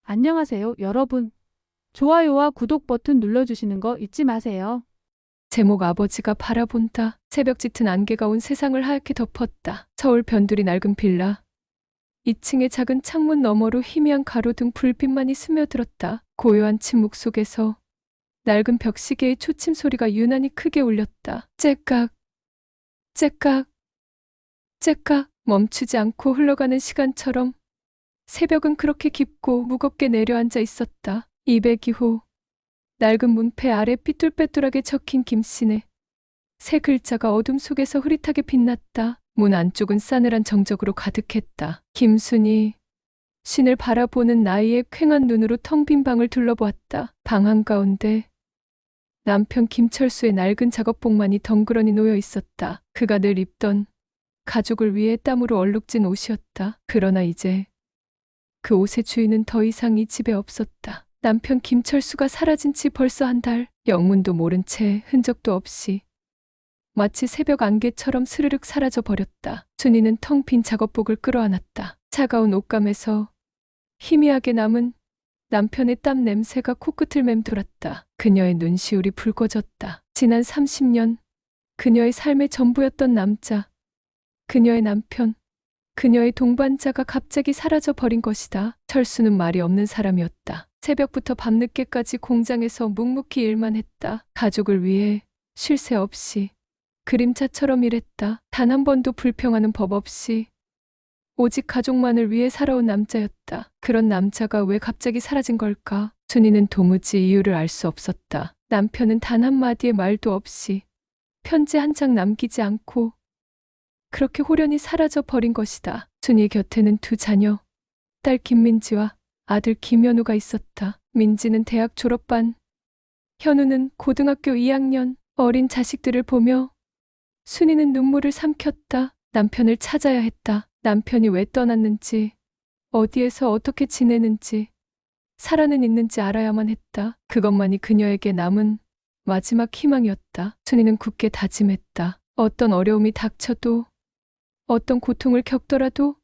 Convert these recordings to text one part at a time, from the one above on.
안녕하세요, 여러분. 좋아요와 구독 버튼 눌러주시는 거 잊지 마세요. 제목 아버지가 바라본다. 새벽 짙은 안개가 온 세상을 하얗게 덮었다. 서울 변두리 낡은 빌라. 2층의 작은 창문 너머로 희미한 가로등 불빛만이 스며들었다. 고요한 침묵 속에서 낡은 벽시계의 초침 소리가 유난히 크게 울렸다. 째깍, 째깍, 째깍. 멈추지 않고 흘러가는 시간처럼 새벽은 그렇게 깊고 무겁게 내려앉아 있었다. 202호. 낡은 문패 아래 삐뚤빼뚤하게 적힌 김씨네. 세 글자가 어둠 속에서 흐릿하게 빛났다. 문 안쪽은 싸늘한 정적으로 가득했다. 김순이. 신을 바라보는 나이의 퀭한 눈으로 텅 빈 방을 둘러보았다. 방 한가운데 남편 김철수의 낡은 작업복만이 덩그러니 놓여 있었다. 그가 늘 입던 가족을 위해 땀으로 얼룩진 옷이었다. 그러나 이제 그 옷의 주인은 더 이상 이 집에 없었다. 남편 김철수가 사라진 지 벌써 한 달. 영문도 모른 채 흔적도 없이 마치 새벽 안개처럼 스르륵 사라져 버렸다. 순이는 텅 빈 작업복을 끌어안았다. 차가운 옷감에서 희미하게 남은 남편의 땀 냄새가 코끝을 맴돌았다. 그녀의 눈시울이 붉어졌다. 지난 30년 그녀의 삶의 전부였던 남자, 그녀의 남편, 그녀의 동반자가 갑자기 사라져 버린 것이다. 철수는 말이 없는 사람이었다. 새벽부터 밤늦게까지 공장에서 묵묵히 일만 했다. 가족을 위해 쉴 새 없이 그림자처럼 일했다. 단 한 번도 불평하는 법 없이 오직 가족만을 위해 살아온 남자였다. 그런 남자가 왜 갑자기 사라진 걸까? 순이는 도무지 이유를 알 수 없었다. 남편은 단 한마디의 말도 없이 편지 한 장 남기지 않고 그렇게 홀연히 사라져 버린 것이다. 순이 곁에는 두 자녀, 딸 김민지와 아들 김현우가 있었다. 민지는 대학 졸업반, 현우는 고등학교 2학년. 어린 자식들을 보며 순이는 눈물을 삼켰다. 남편을 찾아야 했다. 남편이 왜 떠났는지, 어디에서 어떻게 지내는지, 살아는 있는지 알아야만 했다. 그것만이 그녀에게 남은 마지막 희망이었다. 순이는 굳게 다짐했다. 어떤 어려움이 닥쳐도, 어떤 고통을 겪더라도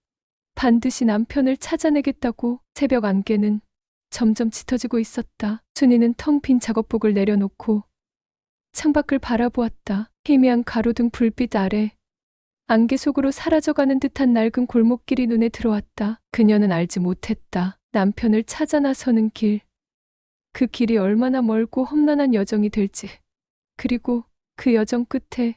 반드시 남편을 찾아내겠다고. 새벽 안개는 점점 짙어지고 있었다. 순이는 텅 빈 작업복을 내려놓고 창밖을 바라보았다. 희미한 가로등 불빛 아래 안개 속으로 사라져가는 듯한 낡은 골목길이 눈에 들어왔다. 그녀는 알지 못했다. 남편을 찾아 나서는 길. 그 길이 얼마나 멀고 험난한 여정이 될지. 그리고 그 여정 끝에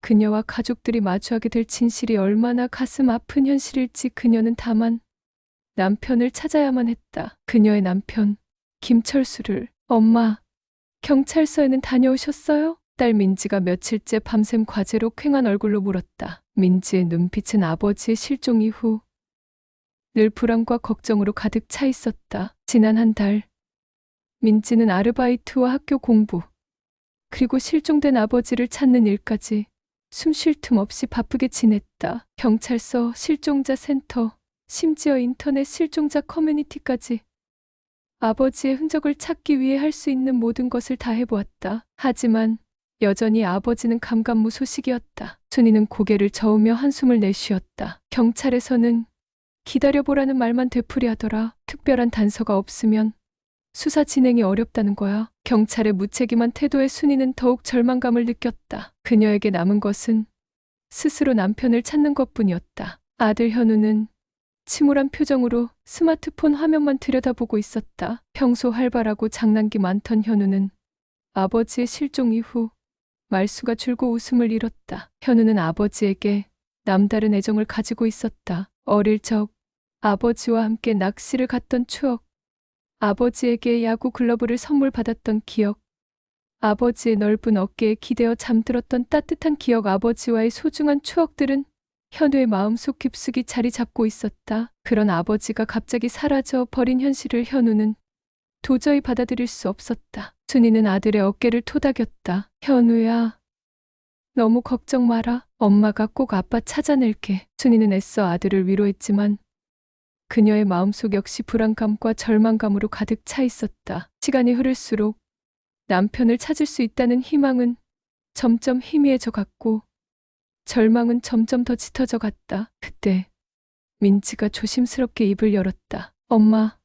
그녀와 가족들이 마주하게 될 진실이 얼마나 가슴 아픈 현실일지. 그녀는 다만 남편을 찾아야만 했다. 그녀의 남편, 김철수를. 엄마, 경찰서에는 다녀오셨어요? 딸 민지가 며칠째 밤샘 과제로 퀭한 얼굴로 물었다. 민지의 눈빛은 아버지의 실종 이후 늘 불안과 걱정으로 가득 차 있었다. 지난 한 달, 민지는 아르바이트와 학교 공부, 그리고 실종된 아버지를 찾는 일까지 숨 쉴 틈 없이 바쁘게 지냈다. 경찰서, 실종자 센터, 심지어 인터넷 실종자 커뮤니티까지 아버지의 흔적을 찾기 위해 할 수 있는 모든 것을 다 해보았다. 하지만 여전히 아버지는 감감무소식이었다. 순이는 고개를 저으며 한숨을 내쉬었다. 경찰에서는 기다려보라는 말만 되풀이하더라. 특별한 단서가 없으면 수사 진행이 어렵다는 거야. 경찰의 무책임한 태도에 순이는 더욱 절망감을 느꼈다. 그녀에게 남은 것은 스스로 남편을 찾는 것뿐이었다. 아들 현우는 침울한 표정으로 스마트폰 화면만 들여다보고 있었다. 평소 활발하고 장난기 많던 현우는 아버지의 실종 이후 말수가 줄고 웃음을 잃었다. 현우는 아버지에게 남다른 애정을 가지고 있었다. 어릴 적 아버지와 함께 낚시를 갔던 추억, 아버지에게 야구 글러브를 선물 받았던 기억, 아버지의 넓은 어깨에 기대어 잠들었던 따뜻한 기억, 아버지와의 소중한 추억들은 현우의 마음속 깊숙이 자리 잡고 있었다. 그런 아버지가 갑자기 사라져 버린 현실을 현우는 도저히 받아들일 수 없었다. 순이는 아들의 어깨를 토닥였다. 현우야, 너무 걱정 마라. 엄마가 꼭 아빠 찾아낼게. 순이는 애써 아들을 위로했지만 그녀의 마음속 역시 불안감과 절망감으로 가득 차 있었다. 시간이 흐를수록 남편을 찾을 수 있다는 희망은 점점 희미해져 갔고 절망은 점점 더 짙어져 갔다. 그때 민지가 조심스럽게 입을 열었다. 엄마,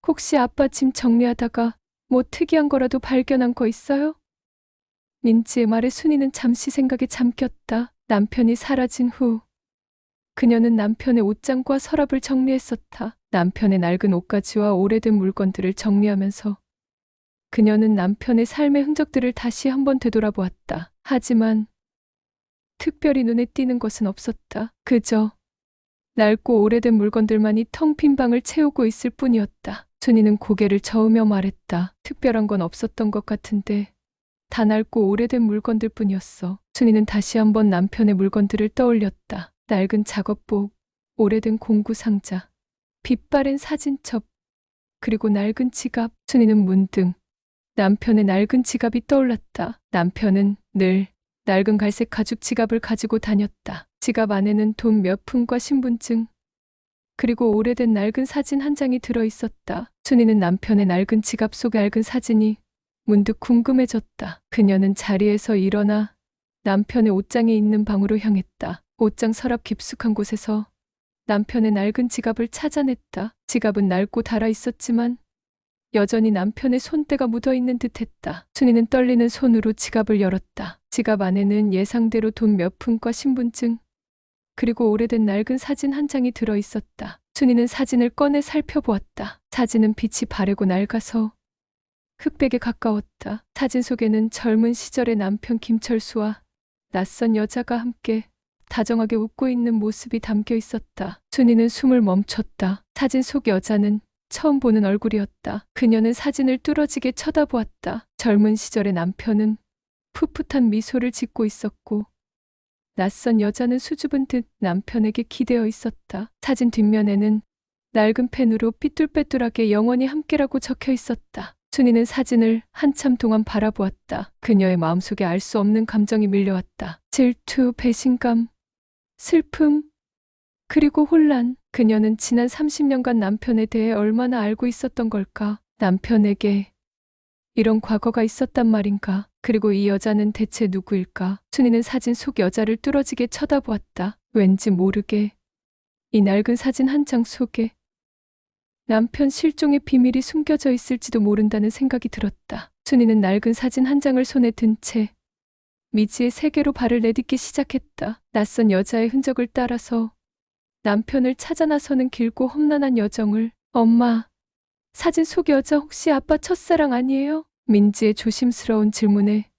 혹시 아빠 짐 정리하다가 뭐 특이한 거라도 발견한 거 있어요? 민지의 말에 순이는 잠시 생각에 잠겼다. 남편이 사라진 후 그녀는 남편의 옷장과 서랍을 정리했었다. 남편의 낡은 옷가지와 오래된 물건들을 정리하면서 그녀는 남편의 삶의 흔적들을 다시 한번 되돌아보았다. 하지만 특별히 눈에 띄는 것은 없었다. 그저 낡고 오래된 물건들만이 텅 빈 방을 채우고 있을 뿐이었다. 순이는 고개를 저으며 말했다. 특별한 건 없었던 것 같은데 다 낡고 오래된 물건들 뿐이었어. 순이는 다시 한번 남편의 물건들을 떠올렸다. 낡은 작업복, 오래된 공구 상자, 빛바랜 사진첩, 그리고 낡은 지갑. 순이는 문득 남편의 낡은 지갑이 떠올랐다. 남편은 늘 낡은 갈색 가죽 지갑을 가지고 다녔다. 지갑 안에는 돈 몇 푼과 신분증, 그리고 오래된 낡은 사진 한 장이 들어 있었다. 순이는 남편의 낡은 지갑 속의 낡은 사진이 문득 궁금해졌다. 그녀는 자리에서 일어나 남편의 옷장에 있는 방으로 향했다. 옷장 서랍 깊숙한 곳에서 남편의 낡은 지갑을 찾아냈다. 지갑은 낡고 닳아 있었지만 여전히 남편의 손때가 묻어있는 듯했다. 순이는 떨리는 손으로 지갑을 열었다. 지갑 안에는 예상대로 돈 몇 푼과 신분증, 그리고 오래된 낡은 사진 한 장이 들어있었다. 순이는 사진을 꺼내 살펴보았다. 사진은 빛이 바래고 낡아서 흑백에 가까웠다. 사진 속에는 젊은 시절의 남편 김철수와 낯선 여자가 함께 다정하게 웃고 있는 모습이 담겨 있었다. 순이는 숨을 멈췄다. 사진 속 여자는 처음 보는 얼굴이었다. 그녀는 사진을 뚫어지게 쳐다보았다. 젊은 시절의 남편은 풋풋한 미소를 짓고 있었고 낯선 여자는 수줍은 듯 남편에게 기대어 있었다. 사진 뒷면에는 낡은 펜으로 삐뚤빼뚤하게 영원히 함께라고 적혀 있었다. 순이는 사진을 한참 동안 바라보았다. 그녀의 마음속에 알 수 없는 감정이 밀려왔다. 질투, 배신감, 슬픔, 그리고 혼란. 그녀는 지난 30년간 남편에 대해 얼마나 알고 있었던 걸까? 남편에게 이런 과거가 있었단 말인가? 그리고 이 여자는 대체 누구일까? 순이는 사진 속 여자를 뚫어지게 쳐다보았다. 왠지 모르게 이 낡은 사진 한 장 속에 남편 실종의 비밀이 숨겨져 있을지도 모른다는 생각이 들었다. 순이는 낡은 사진 한 장을 손에 든 채 미지의 세계로 발을 내딛기 시작했다. 낯선 여자의 흔적을 따라서 남편을 찾아 나서는 길고 험난한 여정을. 엄마, 사진 속 여자 혹시 아빠 첫사랑 아니에요? 민지의 조심스러운 질문에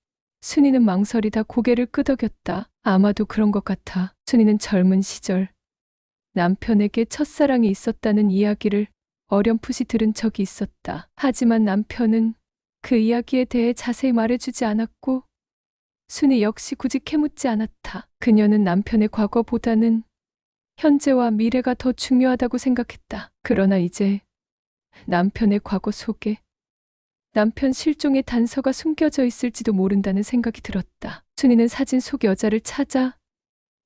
순이는 망설이다 고개를 끄덕였다. 아마도 그런 것 같아. 순이는 젊은 시절 남편에게 첫사랑이 있었다는 이야기를 어렴풋이 들은 적이 있었다. 하지만 남편은 그 이야기에 대해 자세히 말해주지 않았고 순이 역시 굳이 캐묻지 않았다. 그녀는 남편의 과거보다는 현재와 미래가 더 중요하다고 생각했다. 그러나 이제 남편의 과거 속에 남편 실종의 단서가 숨겨져 있을지도 모른다는 생각이 들었다. 순이는 사진 속 여자를 찾아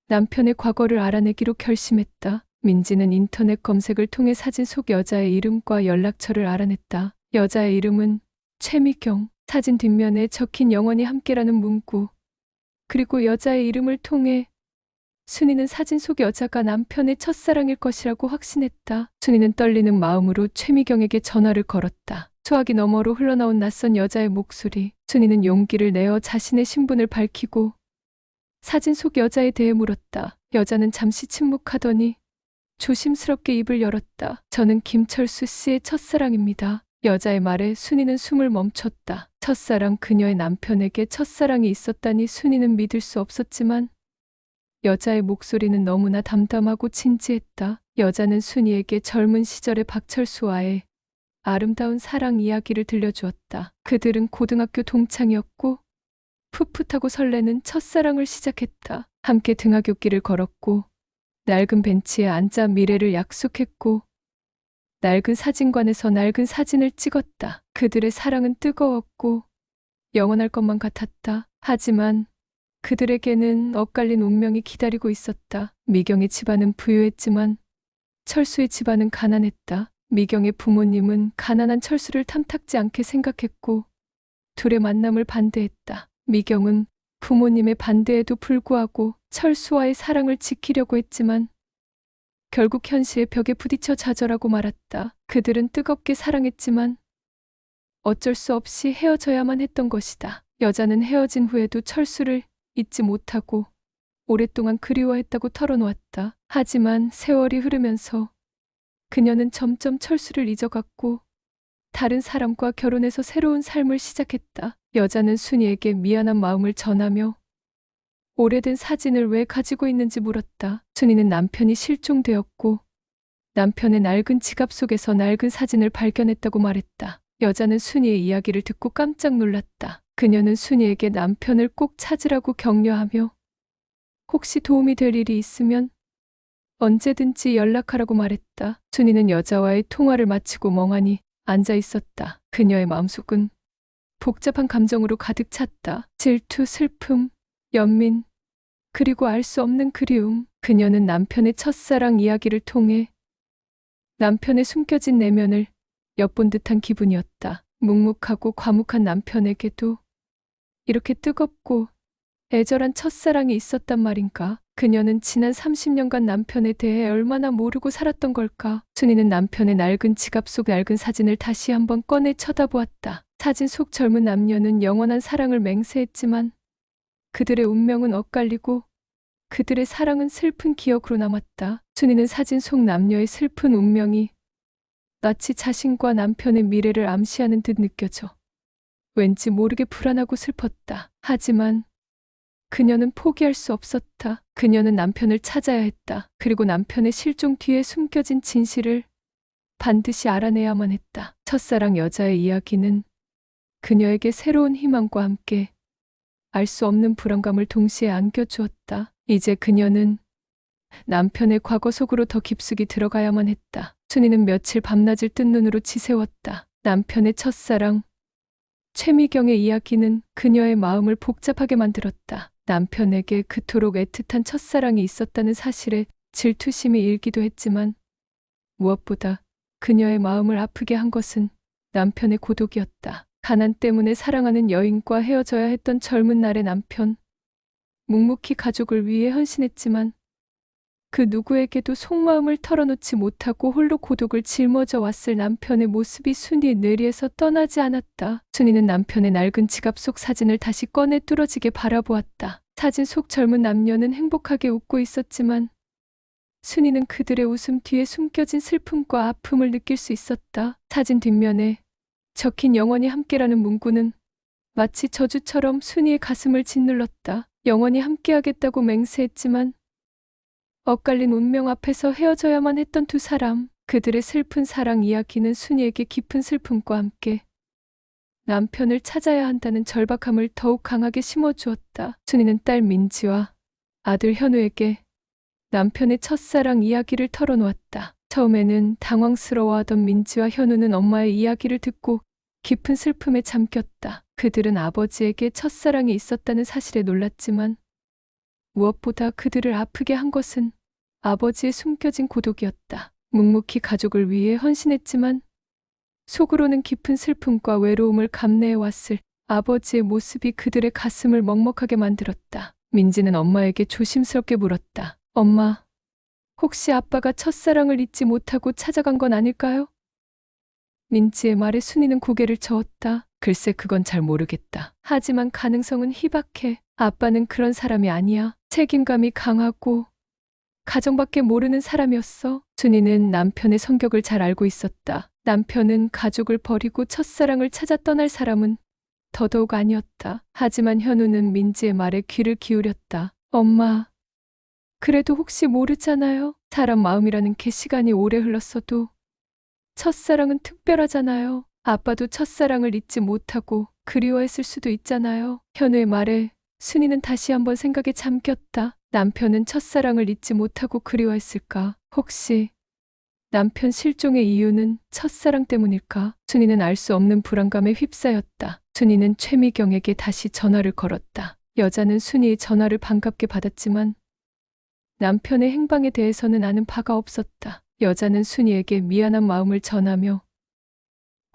남편의 과거를 알아내기로 결심했다. 민지는 인터넷 검색을 통해 사진 속 여자의 이름과 연락처를 알아냈다. 여자의 이름은 최미경. 사진 뒷면에 적힌 영원히 함께라는 문구, 그리고 여자의 이름을 통해 순이는 사진 속 여자가 남편의 첫사랑일 것이라고 확신했다. 순이는 떨리는 마음으로 최미경에게 전화를 걸었다. 수화기 너머로 흘러나온 낯선 여자의 목소리. 순이는 용기를 내어 자신의 신분을 밝히고 사진 속 여자에 대해 물었다. 여자는 잠시 침묵하더니 조심스럽게 입을 열었다. 저는 김철수 씨의 첫사랑입니다. 여자의 말에 순이는 숨을 멈췄다. 첫사랑, 그녀의 남편에게 첫사랑이 있었다니 순이는 믿을 수 없었지만 여자의 목소리는 너무나 담담하고 진지했다. 여자는 순이에게 젊은 시절의 박철수와의 아름다운 사랑 이야기를 들려주었다. 그들은 고등학교 동창이었고 풋풋하고 설레는 첫사랑을 시작했다. 함께 등하굣길을 걸었고 낡은 벤치에 앉아 미래를 약속했고 낡은 사진관에서 낡은 사진을 찍었다. 그들의 사랑은 뜨거웠고 영원할 것만 같았다. 하지만 그들에게는 엇갈린 운명이 기다리고 있었다. 미경의 집안은 부유했지만 철수의 집안은 가난했다. 미경의 부모님은 가난한 철수를 탐탁지 않게 생각했고 둘의 만남을 반대했다. 미경은 부모님의 반대에도 불구하고 철수와의 사랑을 지키려고 했지만 결국 현실의 벽에 부딪혀 좌절하고 말았다. 그들은 뜨겁게 사랑했지만 어쩔 수 없이 헤어져야만 했던 것이다. 여자는 헤어진 후에도 철수를 잊지 못하고 오랫동안 그리워했다고 털어놓았다. 하지만 세월이 흐르면서 그녀는 점점 철수를 잊어갔고 다른 사람과 결혼해서 새로운 삶을 시작했다. 여자는 순이에게 미안한 마음을 전하며 오래된 사진을 왜 가지고 있는지 물었다. 순이는 남편이 실종되었고 남편의 낡은 지갑 속에서 낡은 사진을 발견했다고 말했다. 여자는 순이의 이야기를 듣고 깜짝 놀랐다. 그녀는 순이에게 남편을 꼭 찾으라고 격려하며 혹시 도움이 될 일이 있으면 언제든지 연락하라고 말했다. 순이는 여자와의 통화를 마치고 멍하니 앉아 있었다. 그녀의 마음속은 복잡한 감정으로 가득 찼다. 질투, 슬픔, 연민, 그리고 알 수 없는 그리움. 그녀는 남편의 첫사랑 이야기를 통해 남편의 숨겨진 내면을 엿본 듯한 기분이었다. 묵묵하고 과묵한 남편에게도 이렇게 뜨겁고 애절한 첫사랑이 있었단 말인가? 그녀는 지난 30년간 남편에 대해 얼마나 모르고 살았던 걸까? 순이는 남편의 낡은 지갑 속 낡은 사진을 다시 한번 꺼내 쳐다보았다. 사진 속 젊은 남녀는 영원한 사랑을 맹세했지만 그들의 운명은 엇갈리고 그들의 사랑은 슬픈 기억으로 남았다. 순이는 사진 속 남녀의 슬픈 운명이 마치 자신과 남편의 미래를 암시하는 듯 느껴져 왠지 모르게 불안하고 슬펐다. 하지만 그녀는 포기할 수 없었다. 그녀는 남편을 찾아야 했다. 그리고 남편의 실종 뒤에 숨겨진 진실을 반드시 알아내야만 했다. 첫사랑 여자의 이야기는 그녀에게 새로운 희망과 함께 알 수 없는 불안감을 동시에 안겨주었다. 이제 그녀는 남편의 과거 속으로 더 깊숙이 들어가야만 했다. 순이는 며칠 밤낮을 뜬 눈으로 지새웠다. 남편의 첫사랑 최미경의 이야기는 그녀의 마음을 복잡하게 만들었다. 남편에게 그토록 애틋한 첫사랑이 있었다는 사실에 질투심이 일기도 했지만 무엇보다 그녀의 마음을 아프게 한 것은 남편의 고독이었다. 가난 때문에 사랑하는 여인과 헤어져야 했던 젊은 날의 남편. 묵묵히 가족을 위해 헌신했지만 그 누구에게도 속마음을 털어놓지 못하고 홀로 고독을 짊어져 왔을 남편의 모습이 순이의 뇌리에서 떠나지 않았다. 순이는 남편의 낡은 지갑 속 사진을 다시 꺼내 뚫어지게 바라보았다. 사진 속 젊은 남녀는 행복하게 웃고 있었지만 순이는 그들의 웃음 뒤에 숨겨진 슬픔과 아픔을 느낄 수 있었다. 사진 뒷면에 적힌 영원히 함께라는 문구는 마치 저주처럼 순이의 가슴을 짓눌렀다. 영원히 함께하겠다고 맹세했지만 엇갈린 운명 앞에서 헤어져야만 했던 두 사람. 그들의 슬픈 사랑 이야기는 순이에게 깊은 슬픔과 함께 남편을 찾아야 한다는 절박함을 더욱 강하게 심어주었다. 순이는 딸 민지와 아들 현우에게 남편의 첫사랑 이야기를 털어놓았다. 처음에는 당황스러워하던 민지와 현우는 엄마의 이야기를 듣고 깊은 슬픔에 잠겼다. 그들은 아버지에게 첫사랑이 있었다는 사실에 놀랐지만 무엇보다 그들을 아프게 한 것은 아버지의 숨겨진 고독이었다. 묵묵히 가족을 위해 헌신했지만 속으로는 깊은 슬픔과 외로움을 감내해왔을 아버지의 모습이 그들의 가슴을 먹먹하게 만들었다. 민지는 엄마에게 조심스럽게 물었다. 엄마, 혹시 아빠가 첫사랑을 잊지 못하고 찾아간 건 아닐까요? 민지의 말에 순이는 고개를 저었다. 글쎄 그건 잘 모르겠다. 하지만 가능성은 희박해. 아빠는 그런 사람이 아니야. 책임감이 강하고 가정밖에 모르는 사람이었어. 순이는 남편의 성격을 잘 알고 있었다. 남편은 가족을 버리고 첫사랑을 찾아 떠날 사람은 더더욱 아니었다. 하지만 현우는 민지의 말에 귀를 기울였다. 엄마, 그래도 혹시 모르잖아요. 사람 마음이라는 게 시간이 오래 흘렀어도 첫사랑은 특별하잖아요. 아빠도 첫사랑을 잊지 못하고 그리워했을 수도 있잖아요. 현우의 말에 순이는 다시 한번 생각에 잠겼다. 남편은 첫사랑을 잊지 못하고 그리워했을까? 혹시 남편 실종의 이유는 첫사랑 때문일까? 순이는 알 수 없는 불안감에 휩싸였다. 순이는 최미경에게 다시 전화를 걸었다. 여자는 순이의 전화를 반갑게 받았지만 남편의 행방에 대해서는 아는 바가 없었다. 여자는 순이에게 미안한 마음을 전하며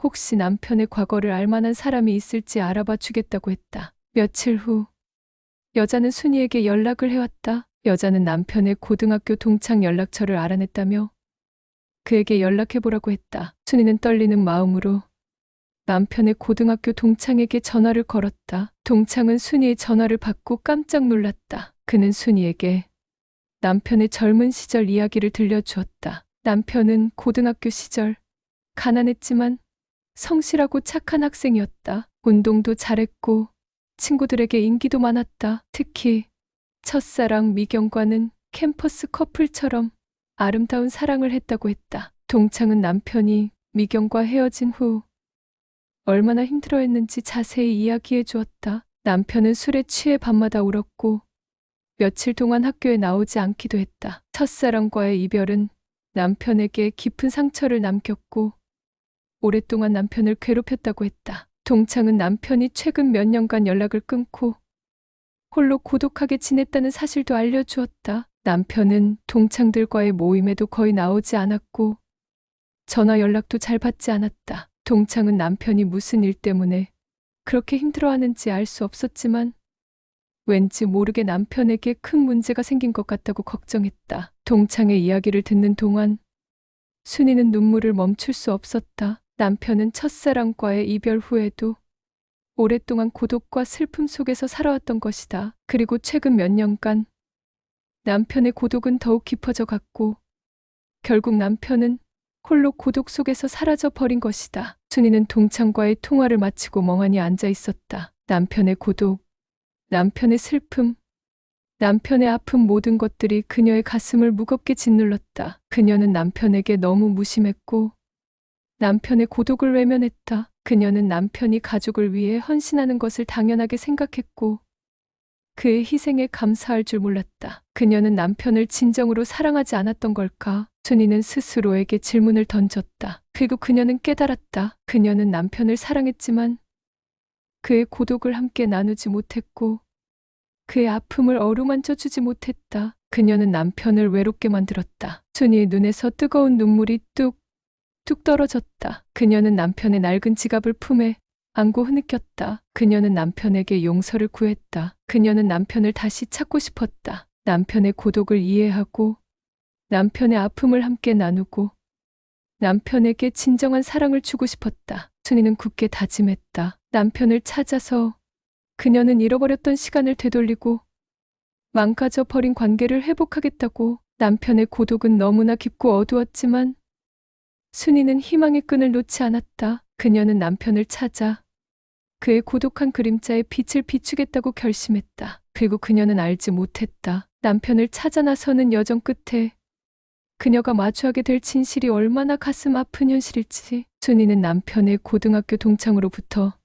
혹시 남편의 과거를 알 만한 사람이 있을지 알아봐 주겠다고 했다. 며칠 후 여자는 순이에게 연락을 해왔다. 여자는 남편의 고등학교 동창 연락처를 알아냈다며 그에게 연락해보라고 했다. 순이는 떨리는 마음으로 남편의 고등학교 동창에게 전화를 걸었다. 동창은 순이의 전화를 받고 깜짝 놀랐다. 그는 순이에게 남편의 젊은 시절 이야기를 들려주었다. 남편은 고등학교 시절 가난했지만 성실하고 착한 학생이었다. 운동도 잘했고 친구들에게 인기도 많았다. 특히 첫사랑 미경과는 캠퍼스 커플처럼 아름다운 사랑을 했다고 했다. 동창은 남편이 미경과 헤어진 후 얼마나 힘들어했는지 자세히 이야기해 주었다. 남편은 술에 취해 밤마다 울었고 며칠 동안 학교에 나오지 않기도 했다. 첫사랑과의 이별은 남편에게 깊은 상처를 남겼고 오랫동안 남편을 괴롭혔다고 했다. 동창은 남편이 최근 몇 년간 연락을 끊고 홀로 고독하게 지냈다는 사실도 알려주었다. 남편은 동창들과의 모임에도 거의 나오지 않았고 전화 연락도 잘 받지 않았다. 동창은 남편이 무슨 일 때문에 그렇게 힘들어하는지 알 수 없었지만 왠지 모르게 남편에게 큰 문제가 생긴 것 같다고 걱정했다. 동창의 이야기를 듣는 동안 순이는 눈물을 멈출 수 없었다. 남편은 첫사랑과의 이별 후에도 오랫동안 고독과 슬픔 속에서 살아왔던 것이다. 그리고 최근 몇 년간 남편의 고독은 더욱 깊어져 갔고 결국 남편은 홀로 고독 속에서 사라져 버린 것이다. 순이는 동창과의 통화를 마치고 멍하니 앉아 있었다. 남편의 고독, 남편의 슬픔, 남편의 아픔 모든 것들이 그녀의 가슴을 무겁게 짓눌렀다. 그녀는 남편에게 너무 무심했고 남편의 고독을 외면했다. 그녀는 남편이 가족을 위해 헌신하는 것을 당연하게 생각했고 그의 희생에 감사할 줄 몰랐다. 그녀는 남편을 진정으로 사랑하지 않았던 걸까? 순이는 스스로에게 질문을 던졌다. 그리고 그녀는 깨달았다. 그녀는 남편을 사랑했지만 그의 고독을 함께 나누지 못했고 그의 아픔을 어루만져 주지 못했다. 그녀는 남편을 외롭게 만들었다. 순이의 눈에서 뜨거운 눈물이 뚝 떨어졌다. 그녀는 남편의 낡은 지갑을 품에 안고 흐느꼈다. 그녀는 남편에게 용서를 구했다. 그녀는 남편을 다시 찾고 싶었다. 남편의 고독을 이해하고 남편의 아픔을 함께 나누고 남편에게 진정한 사랑을 주고 싶었다. 순이는 굳게 다짐했다. 남편을 찾아서 그녀는 잃어버렸던 시간을 되돌리고 망가져 버린 관계를 회복하겠다고. 남편의 고독은 너무나 깊고 어두웠지만 순이는 희망의 끈을 놓지 않았다. 그녀는 남편을 찾아 그의 고독한 그림자에 빛을 비추겠다고 결심했다. 그리고 그녀는 알지 못했다. 남편을 찾아 나서는 여정 끝에 그녀가 마주하게 될 진실이 얼마나 가슴 아픈 현실일지. 순이는 남편의 고등학교 동창으로부터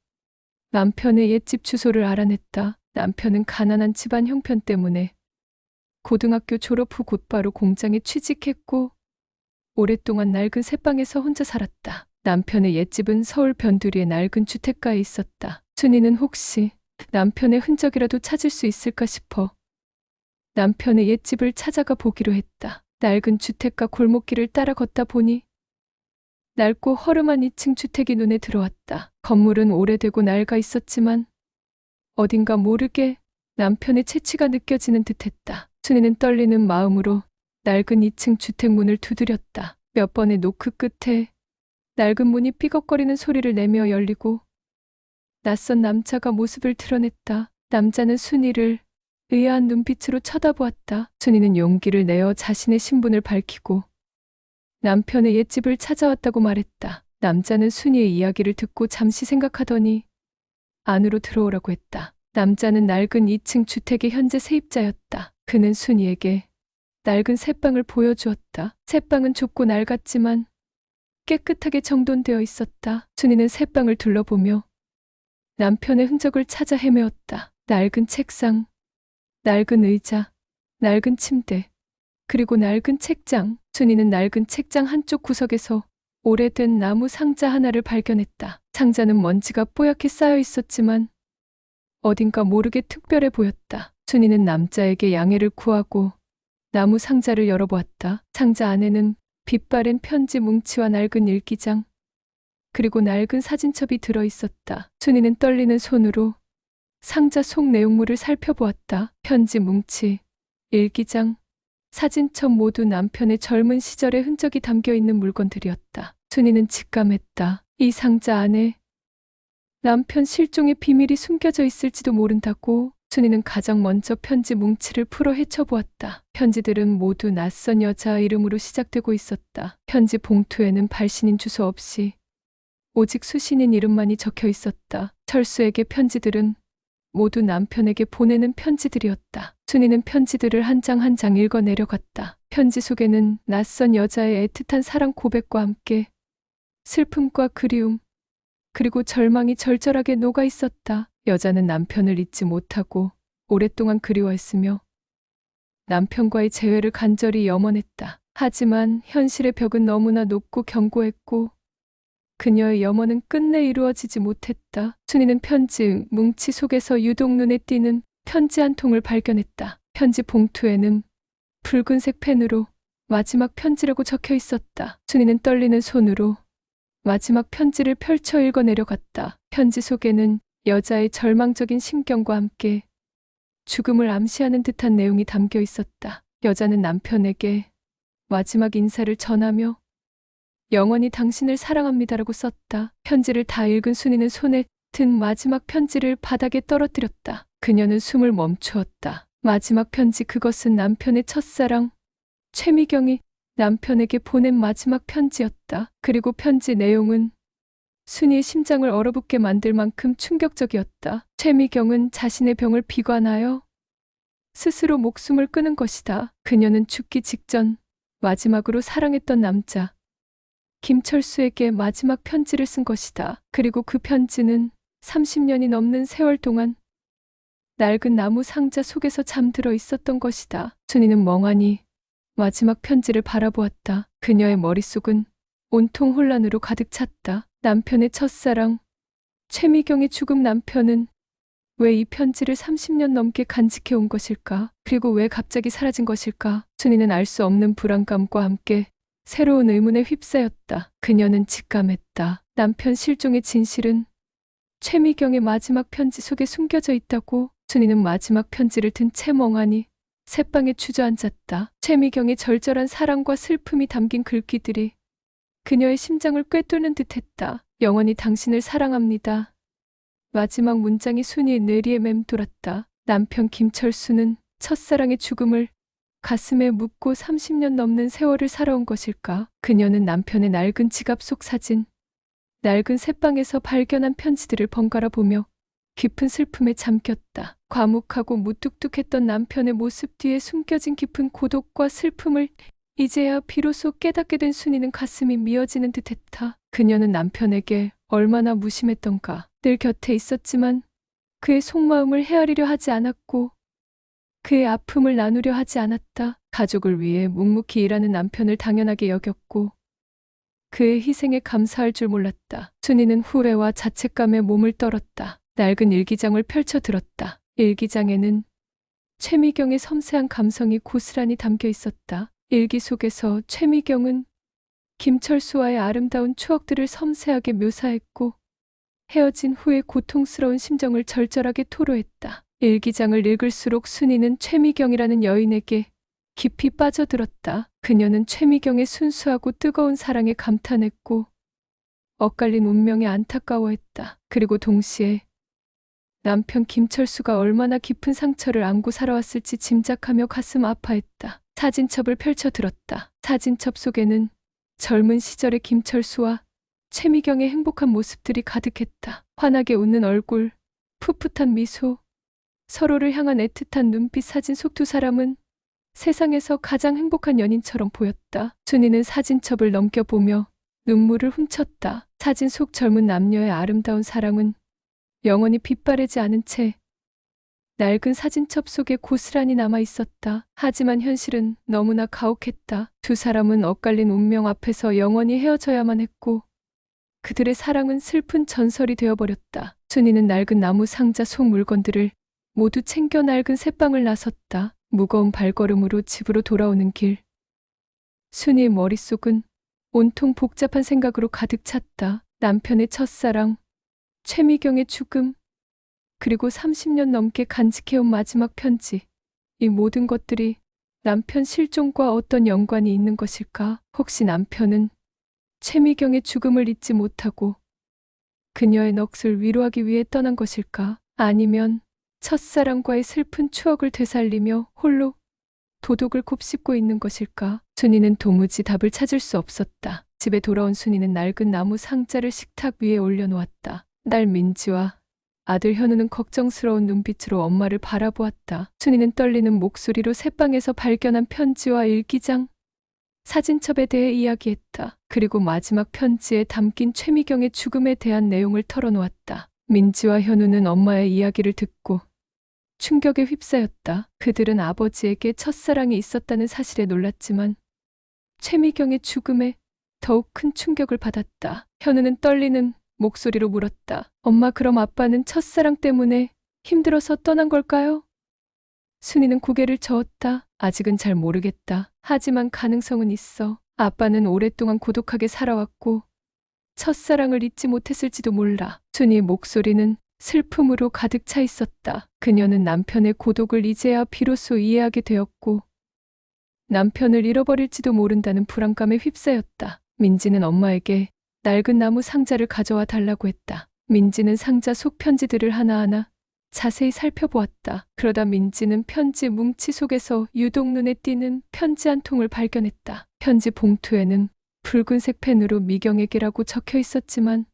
남편의 옛집 주소를 알아냈다. 남편은 가난한 집안 형편 때문에 고등학교 졸업 후 곧바로 공장에 취직했고 오랫동안 낡은 새방에서 혼자 살았다. 남편의 옛집은 서울 변두리의 낡은 주택가에 있었다. 순이는 혹시 남편의 흔적이라도 찾을 수 있을까 싶어 남편의 옛집을 찾아가 보기로 했다. 낡은 주택가 골목길을 따라 걷다 보니 낡고 허름한 2층 주택이 눈에 들어왔다. 건물은 오래되고 낡아 있었지만 어딘가 모르게 남편의 채취가 느껴지는 듯했다. 순이는 떨리는 마음으로 낡은 2층 주택 문을 두드렸다. 몇 번의 노크 끝에 낡은 문이 삐걱거리는 소리를 내며 열리고 낯선 남자가 모습을 드러냈다. 남자는 순이를 의아한 눈빛으로 쳐다보았다. 순이는 용기를 내어 자신의 신분을 밝히고 남편의 옛집을 찾아왔다고 말했다. 남자는 순이의 이야기를 듣고 잠시 생각하더니 안으로 들어오라고 했다. 남자는 낡은 2층 주택의 현재 세입자였다. 그는 순이에게 낡은 새방을 보여주었다. 새방은 좁고 낡았지만 깨끗하게 정돈되어 있었다. 순이는 새방을 둘러보며 남편의 흔적을 찾아 헤매었다. 낡은 책상, 낡은 의자, 낡은 침대, 그리고 낡은 책장. 순이는 낡은 책장 한쪽 구석에서 오래된 나무 상자 하나를 발견했다. 상자는 먼지가 뽀얗게 쌓여 있었지만 어딘가 모르게 특별해 보였다. 순이는 남자에게 양해를 구하고 나무 상자를 열어보았다. 상자 안에는 빛바랜 편지 뭉치와 낡은 일기장, 그리고 낡은 사진첩이 들어있었다. 순이는 떨리는 손으로 상자 속 내용물을 살펴보았다. 편지 뭉치, 일기장, 사진첩 모두 남편의 젊은 시절의 흔적이 담겨 있는 물건들이었다. 순이는 직감했다. 이 상자 안에 남편 실종의 비밀이 숨겨져 있을지도 모른다고. 순이는 가장 먼저 편지 뭉치를 풀어 헤쳐보았다. 편지들은 모두 낯선 여자 이름으로 시작되고 있었다. 편지 봉투에는 발신인 주소 없이 오직 수신인 이름만이 적혀 있었다. 철수에게 편지들은 모두 남편에게 보내는 편지들이었다. 순이는 편지들을 한 장 한 장 읽어 내려갔다. 편지 속에는 낯선 여자의 애틋한 사랑 고백과 함께 슬픔과 그리움, 그리고 절망이 절절하게 녹아 있었다. 여자는 남편을 잊지 못하고 오랫동안 그리워했으며 남편과의 재회를 간절히 염원했다. 하지만 현실의 벽은 너무나 높고 견고했고 그녀의 염원은 끝내 이루어지지 못했다. 순이는 편지 뭉치 속에서 유독 눈에 띄는 편지 한 통을 발견했다. 편지 봉투에는 붉은색 펜으로 마지막 편지라고 적혀 있었다. 순이는 떨리는 손으로 마지막 편지를 펼쳐 읽어 내려갔다. 편지 속에는 여자의 절망적인 심경과 함께 죽음을 암시하는 듯한 내용이 담겨 있었다. 여자는 남편에게 마지막 인사를 전하며 영원히 당신을 사랑합니다라고 썼다. 편지를 다 읽은 순이는 손에 든 마지막 편지를 바닥에 떨어뜨렸다. 그녀는 숨을 멈추었다. 마지막 편지, 그것은 남편의 첫사랑 최미경이 남편에게 보낸 마지막 편지였다. 그리고 편지 내용은 순이의 심장을 얼어붙게 만들 만큼 충격적이었다. 최미경은 자신의 병을 비관하여 스스로 목숨을 끊은 것이다. 그녀는 죽기 직전 마지막으로 사랑했던 남자 김철수에게 마지막 편지를 쓴 것이다. 그리고 그 편지는 30년이 넘는 세월 동안 낡은 나무 상자 속에서 잠들어 있었던 것이다. 순이는 멍하니 마지막 편지를 바라보았다. 그녀의 머릿속은 온통 혼란으로 가득 찼다. 남편의 첫사랑 최미경의 죽음, 남편은 왜 이 편지를 30년 넘게 간직해 온 것일까? 그리고 왜 갑자기 사라진 것일까? 순이는 알 수 없는 불안감과 함께 새로운 의문에 휩싸였다. 그녀는 직감했다. 남편 실종의 진실은 최미경의 마지막 편지 속에 숨겨져 있다고. 순이는 마지막 편지를 든 채 멍하니 새방에 주저앉았다. 최미경의 절절한 사랑과 슬픔이 담긴 글귀들이 그녀의 심장을 꿰뚫는 듯했다. 영원히 당신을 사랑합니다. 마지막 문장이 순이의 뇌리에 맴돌았다. 남편 김철수는 첫사랑의 죽음을 가슴에 묻고 30년 넘는 세월을 살아온 것일까? 그녀는 남편의 낡은 지갑 속 사진, 낡은 새방에서 발견한 편지들을 번갈아 보며 깊은 슬픔에 잠겼다. 과묵하고 무뚝뚝했던 남편의 모습 뒤에 숨겨진 깊은 고독과 슬픔을 이제야 비로소 깨닫게 된 순이는 가슴이 미어지는 듯했다. 그녀는 남편에게 얼마나 무심했던가. 늘 곁에 있었지만 그의 속마음을 헤아리려 하지 않았고 그의 아픔을 나누려 하지 않았다. 가족을 위해 묵묵히 일하는 남편을 당연하게 여겼고 그의 희생에 감사할 줄 몰랐다. 순이는 후회와 자책감에 몸을 떨었다. 낡은 일기장을 펼쳐 들었다. 일기장에는 최미경의 섬세한 감성이 고스란히 담겨 있었다. 일기 속에서 최미경은 김철수와의 아름다운 추억들을 섬세하게 묘사했고 헤어진 후의 고통스러운 심정을 절절하게 토로했다. 일기장을 읽을수록 순이는 최미경이라는 여인에게 깊이 빠져들었다. 그녀는 최미경의 순수하고 뜨거운 사랑에 감탄했고 엇갈린 운명에 안타까워했다. 그리고 동시에 남편 김철수가 얼마나 깊은 상처를 안고 살아왔을지 짐작하며 가슴 아파했다. 사진첩을 펼쳐 들었다. 사진첩 속에는 젊은 시절의 김철수와 최미경의 행복한 모습들이 가득했다. 환하게 웃는 얼굴, 풋풋한 미소, 서로를 향한 애틋한 눈빛. 사진 속 두 사람은 세상에서 가장 행복한 연인처럼 보였다. 순이는 사진첩을 넘겨보며 눈물을 훔쳤다. 사진 속 젊은 남녀의 아름다운 사랑은 영원히 빛바래지 않은 채 낡은 사진첩 속에 고스란히 남아 있었다. 하지만 현실은 너무나 가혹했다. 두 사람은 엇갈린 운명 앞에서 영원히 헤어져야만 했고 그들의 사랑은 슬픈 전설이 되어버렸다. 순이는 낡은 나무 상자 속 물건들을 모두 챙겨 낡은 새방을 나섰다. 무거운 발걸음으로 집으로 돌아오는 길. 순이의 머릿속은 온통 복잡한 생각으로 가득 찼다. 남편의 첫사랑, 최미경의 죽음, 그리고 30년 넘게 간직해온 마지막 편지. 이 모든 것들이 남편 실종과 어떤 연관이 있는 것일까? 혹시 남편은 최미경의 죽음을 잊지 못하고 그녀의 넋을 위로하기 위해 떠난 것일까? 아니면 첫사랑과의 슬픈 추억을 되살리며 홀로 도독을 곱씹고 있는 것일까? 순이는 도무지 답을 찾을 수 없었다. 집에 돌아온 순이는 낡은 나무 상자를 식탁 위에 올려놓았다. 딸 민지와 아들 현우는 걱정스러운 눈빛으로 엄마를 바라보았다. 순이는 떨리는 목소리로 새방에서 발견한 편지와 일기장, 사진첩에 대해 이야기했다. 그리고 마지막 편지에 담긴 최미경의 죽음에 대한 내용을 털어놓았다. 민지와 현우는 엄마의 이야기를 듣고 충격에 휩싸였다. 그들은 아버지에게 첫사랑이 있었다는 사실에 놀랐지만 최미경의 죽음에 더욱 큰 충격을 받았다. 현우는 떨리는 목소리로 물었다. 엄마, 그럼 아빠는 첫사랑 때문에 힘들어서 떠난 걸까요? 순이는 고개를 저었다. 아직은 잘 모르겠다. 하지만 가능성은 있어. 아빠는 오랫동안 고독하게 살아왔고 첫사랑을 잊지 못했을지도 몰라. 순이의 목소리는 슬픔으로 가득 차 있었다. 그녀는 남편의 고독을 이제야 비로소 이해하게 되었고 남편을 잃어버릴지도 모른다는 불안감에 휩싸였다. 민지는 엄마에게 낡은 나무 상자를 가져와 달라고 했다. 민지는 상자 속 편지들을 하나하나 자세히 살펴보았다. 그러다 민지는 편지 뭉치 속에서 유독 눈에 띄는 편지 한 통을 발견했다. 편지 봉투에는 붉은색 펜으로 미경에게라고 적혀 있었지만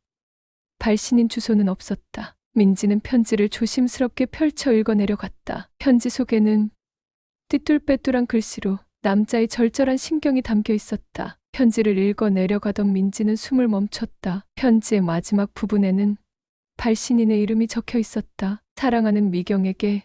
발신인 주소는 없었다. 민지는 편지를 조심스럽게 펼쳐 읽어내려갔다. 편지 속에는 띠뚤빼뚤한 글씨로 남자의 절절한 심경이 담겨 있었다. 편지를 읽어내려가던 민지는 숨을 멈췄다. 편지의 마지막 부분에는 발신인의 이름이 적혀 있었다. 사랑하는 미경에게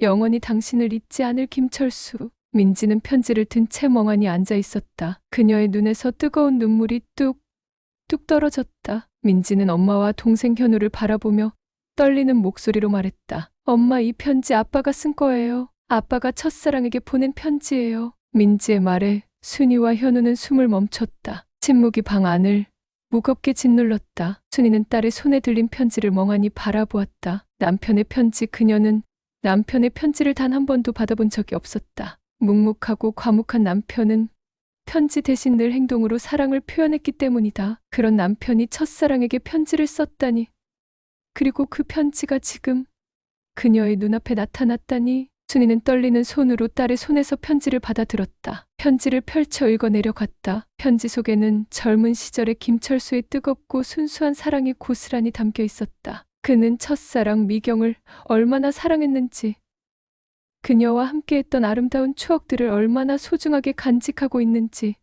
영원히 당신을 잊지 않을 김철수. 민지는 편지를 든 채 멍하니 앉아 있었다. 그녀의 눈에서 뜨거운 눈물이 뚝뚝 떨어졌다. 민지는 엄마와 동생 현우를 바라보며 떨리는 목소리로 말했다. 엄마, 이 편지 아빠가 쓴 거예요. 아빠가 첫사랑에게 보낸 편지예요. 민지의 말에 순이와 현우는 숨을 멈췄다. 침묵이 방 안을 무겁게 짓눌렀다. 순이는 딸의 손에 들린 편지를 멍하니 바라보았다. 남편의 편지. 그녀는 남편의 편지를 단 한 번도 받아본 적이 없었다. 묵묵하고 과묵한 남편은 편지 대신 늘 행동으로 사랑을 표현했기 때문이다. 그런 남편이 첫사랑에게 편지를 썼다니. 그리고 그 편지가 지금 그녀의 눈앞에 나타났다니. 순이는 떨리는 손으로 딸의 손에서 편지를 받아들었다. 편지를 펼쳐 읽어내려갔다. 편지 속에는 젊은 시절의 김철수의 뜨겁고 순수한 사랑이 고스란히 담겨 있었다. 그는 첫사랑 미경을 얼마나 사랑했는지, 그녀와 함께했던 아름다운 추억들을 얼마나 소중하게 간직하고 있는지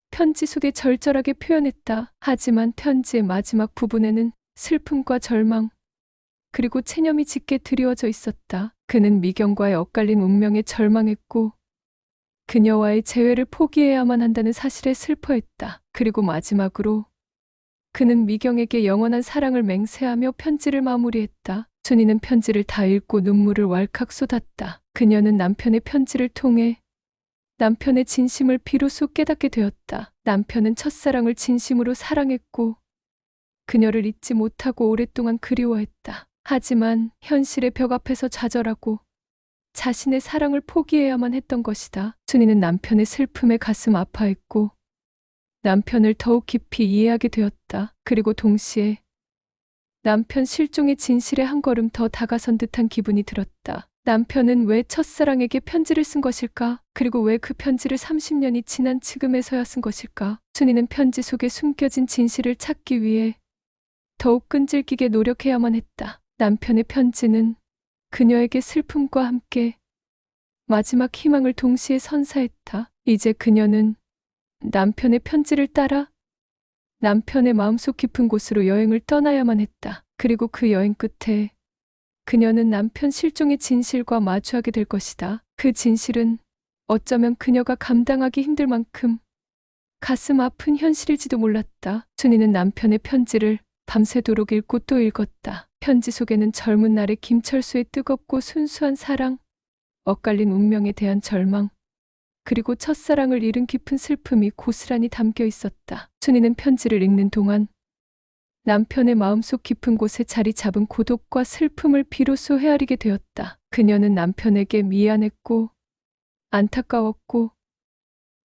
편지 속에 절절하게 표현했다. 하지만 편지의 마지막 부분에는 슬픔과 절망, 그리고 체념이 짙게 드리워져 있었다. 그는 미경과의 엇갈린 운명에 절망했고 그녀와의 재회를 포기해야만 한다는 사실에 슬퍼했다. 그리고 마지막으로 그는 미경에게 영원한 사랑을 맹세하며 편지를 마무리했다. 순이는 편지를 다 읽고 눈물을 왈칵 쏟았다. 그녀는 남편의 편지를 통해 남편의 진심을 비로소 깨닫게 되었다. 남편은 첫사랑을 진심으로 사랑했고 그녀를 잊지 못하고 오랫동안 그리워했다. 하지만 현실의 벽 앞에서 좌절하고 자신의 사랑을 포기해야만 했던 것이다. 순이는 남편의 슬픔에 가슴 아파했고 남편을 더욱 깊이 이해하게 되었다. 그리고 동시에 남편 실종의 진실에 한 걸음 더 다가선 듯한 기분이 들었다. 남편은 왜 첫사랑에게 편지를 쓴 것일까? 그리고 왜 그 편지를 30년이 지난 지금에서야 쓴 것일까? 순이는 편지 속에 숨겨진 진실을 찾기 위해 더욱 끈질기게 노력해야만 했다. 남편의 편지는 그녀에게 슬픔과 함께 마지막 희망을 동시에 선사했다. 이제 그녀는 남편의 편지를 따라 남편의 마음속 깊은 곳으로 여행을 떠나야만 했다. 그리고 그 여행 끝에 그녀는 남편 실종의 진실과 마주하게 될 것이다. 그 진실은 어쩌면 그녀가 감당하기 힘들 만큼 가슴 아픈 현실일지도 몰랐다. 순이는 남편의 편지를 밤새도록 읽고 또 읽었다. 편지 속에는 젊은 날의 김철수의 뜨겁고 순수한 사랑, 엇갈린 운명에 대한 절망, 그리고 첫사랑을 잃은 깊은 슬픔이 고스란히 담겨 있었다. 순이는 편지를 읽는 동안 남편의 마음속 깊은 곳에 자리 잡은 고독과 슬픔을 비로소 헤아리게 되었다. 그녀는 남편에게 미안했고 안타까웠고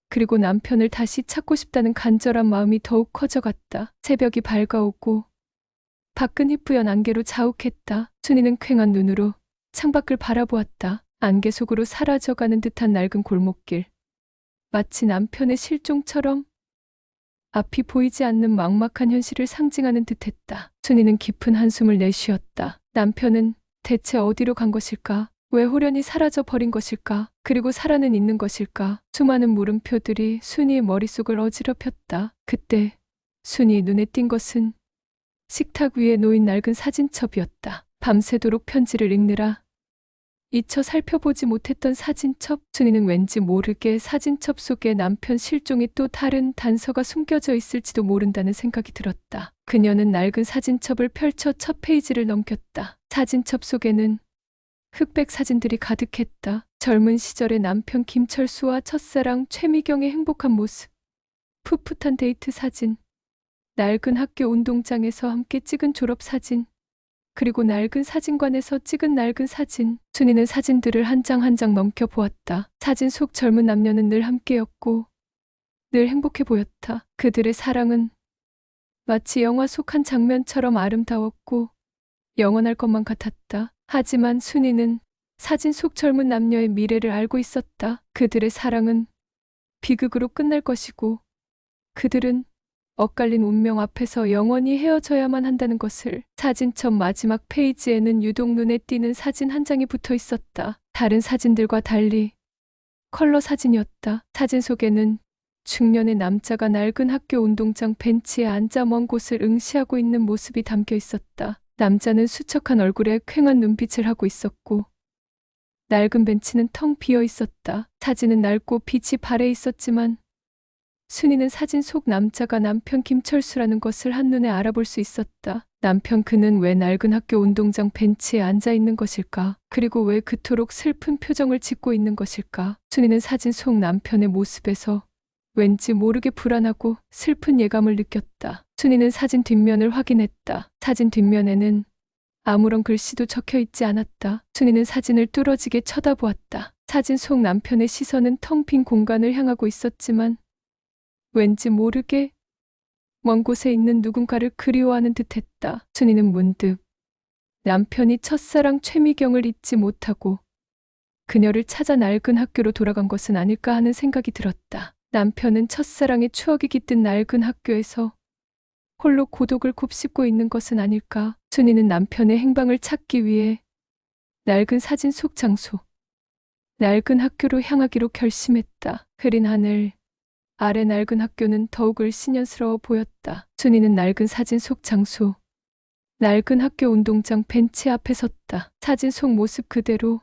그리고 남편을 다시 찾고 싶다는 간절한 마음이 더욱 커져갔다. 새벽이 밝아오고 밖은 희뿌연 안개로 자욱했다. 순이는 퀭한 눈으로 창밖을 바라보았다. 안개 속으로 사라져가는 듯한 낡은 골목길. 마치 남편의 실종처럼 앞이 보이지 않는 막막한 현실을 상징하는 듯했다. 순이는 깊은 한숨을 내쉬었다. 남편은 대체 어디로 간 것일까? 왜 홀연히 사라져 버린 것일까? 그리고 살아는 있는 것일까? 수많은 물음표들이 순이의 머릿속을 어지럽혔다. 그때 순이 눈에 띈 것은 식탁 위에 놓인 낡은 사진첩이었다. 밤새도록 편지를 읽느라 잊혀 살펴보지 못했던 사진첩. 순이는 왠지 모르게 사진첩 속에 남편 실종의 또 다른 단서가 숨겨져 있을지도 모른다는 생각이 들었다. 그녀는 낡은 사진첩을 펼쳐 첫 페이지를 넘겼다. 사진첩 속에는 흑백 사진들이 가득했다. 젊은 시절의 남편 김철수와 첫사랑 최미경의 행복한 모습, 풋풋한 데이트 사진, 낡은 학교 운동장에서 함께 찍은 졸업 사진, 그리고 낡은 사진관에서 찍은 낡은 사진. 순이는 사진들을 한 장 한 장 넘겨보았다. 사진 속 젊은 남녀는 늘 함께였고 늘 행복해 보였다. 그들의 사랑은 마치 영화 속 한 장면처럼 아름다웠고 영원할 것만 같았다. 하지만 순이는 사진 속 젊은 남녀의 미래를 알고 있었다. 그들의 사랑은 비극으로 끝날 것이고 그들은 엇갈린 운명 앞에서 영원히 헤어져야만 한다는 것을. 사진첩 마지막 페이지에는 유독 눈에 띄는 사진 한 장이 붙어 있었다. 다른 사진들과 달리 컬러 사진이었다. 사진 속에는 중년의 남자가 낡은 학교 운동장 벤치에 앉아 먼 곳을 응시하고 있는 모습이 담겨 있었다. 남자는 수척한 얼굴에 퀭한 눈빛을 하고 있었고 낡은 벤치는 텅 비어 있었다. 사진은 낡고 빛이 발해 있었지만 순이는 사진 속 남자가 남편 김철수라는 것을 한눈에 알아볼 수 있었다. 남편 그는 왜 낡은 학교 운동장 벤치에 앉아 있는 것일까? 그리고 왜 그토록 슬픈 표정을 짓고 있는 것일까? 순이는 사진 속 남편의 모습에서 왠지 모르게 불안하고 슬픈 예감을 느꼈다. 순이는 사진 뒷면을 확인했다. 사진 뒷면에는 아무런 글씨도 적혀 있지 않았다. 순이는 사진을 뚫어지게 쳐다보았다. 사진 속 남편의 시선은 텅 빈 공간을 향하고 있었지만 왠지 모르게 먼 곳에 있는 누군가를 그리워하는 듯했다. 순이는 문득 남편이 첫사랑 최미경을 잊지 못하고 그녀를 찾아 낡은 학교로 돌아간 것은 아닐까 하는 생각이 들었다. 남편은 첫사랑의 추억이 깃든 낡은 학교에서 홀로 고독을 곱씹고 있는 것은 아닐까. 순이는 남편의 행방을 찾기 위해 낡은 사진 속 장소, 낡은 학교로 향하기로 결심했다. 흐린 하늘 아래 낡은 학교는 더욱 을씨년스러워 보였다. 순이는 낡은 사진 속 장소, 낡은 학교 운동장 벤치 앞에 섰다. 사진 속 모습 그대로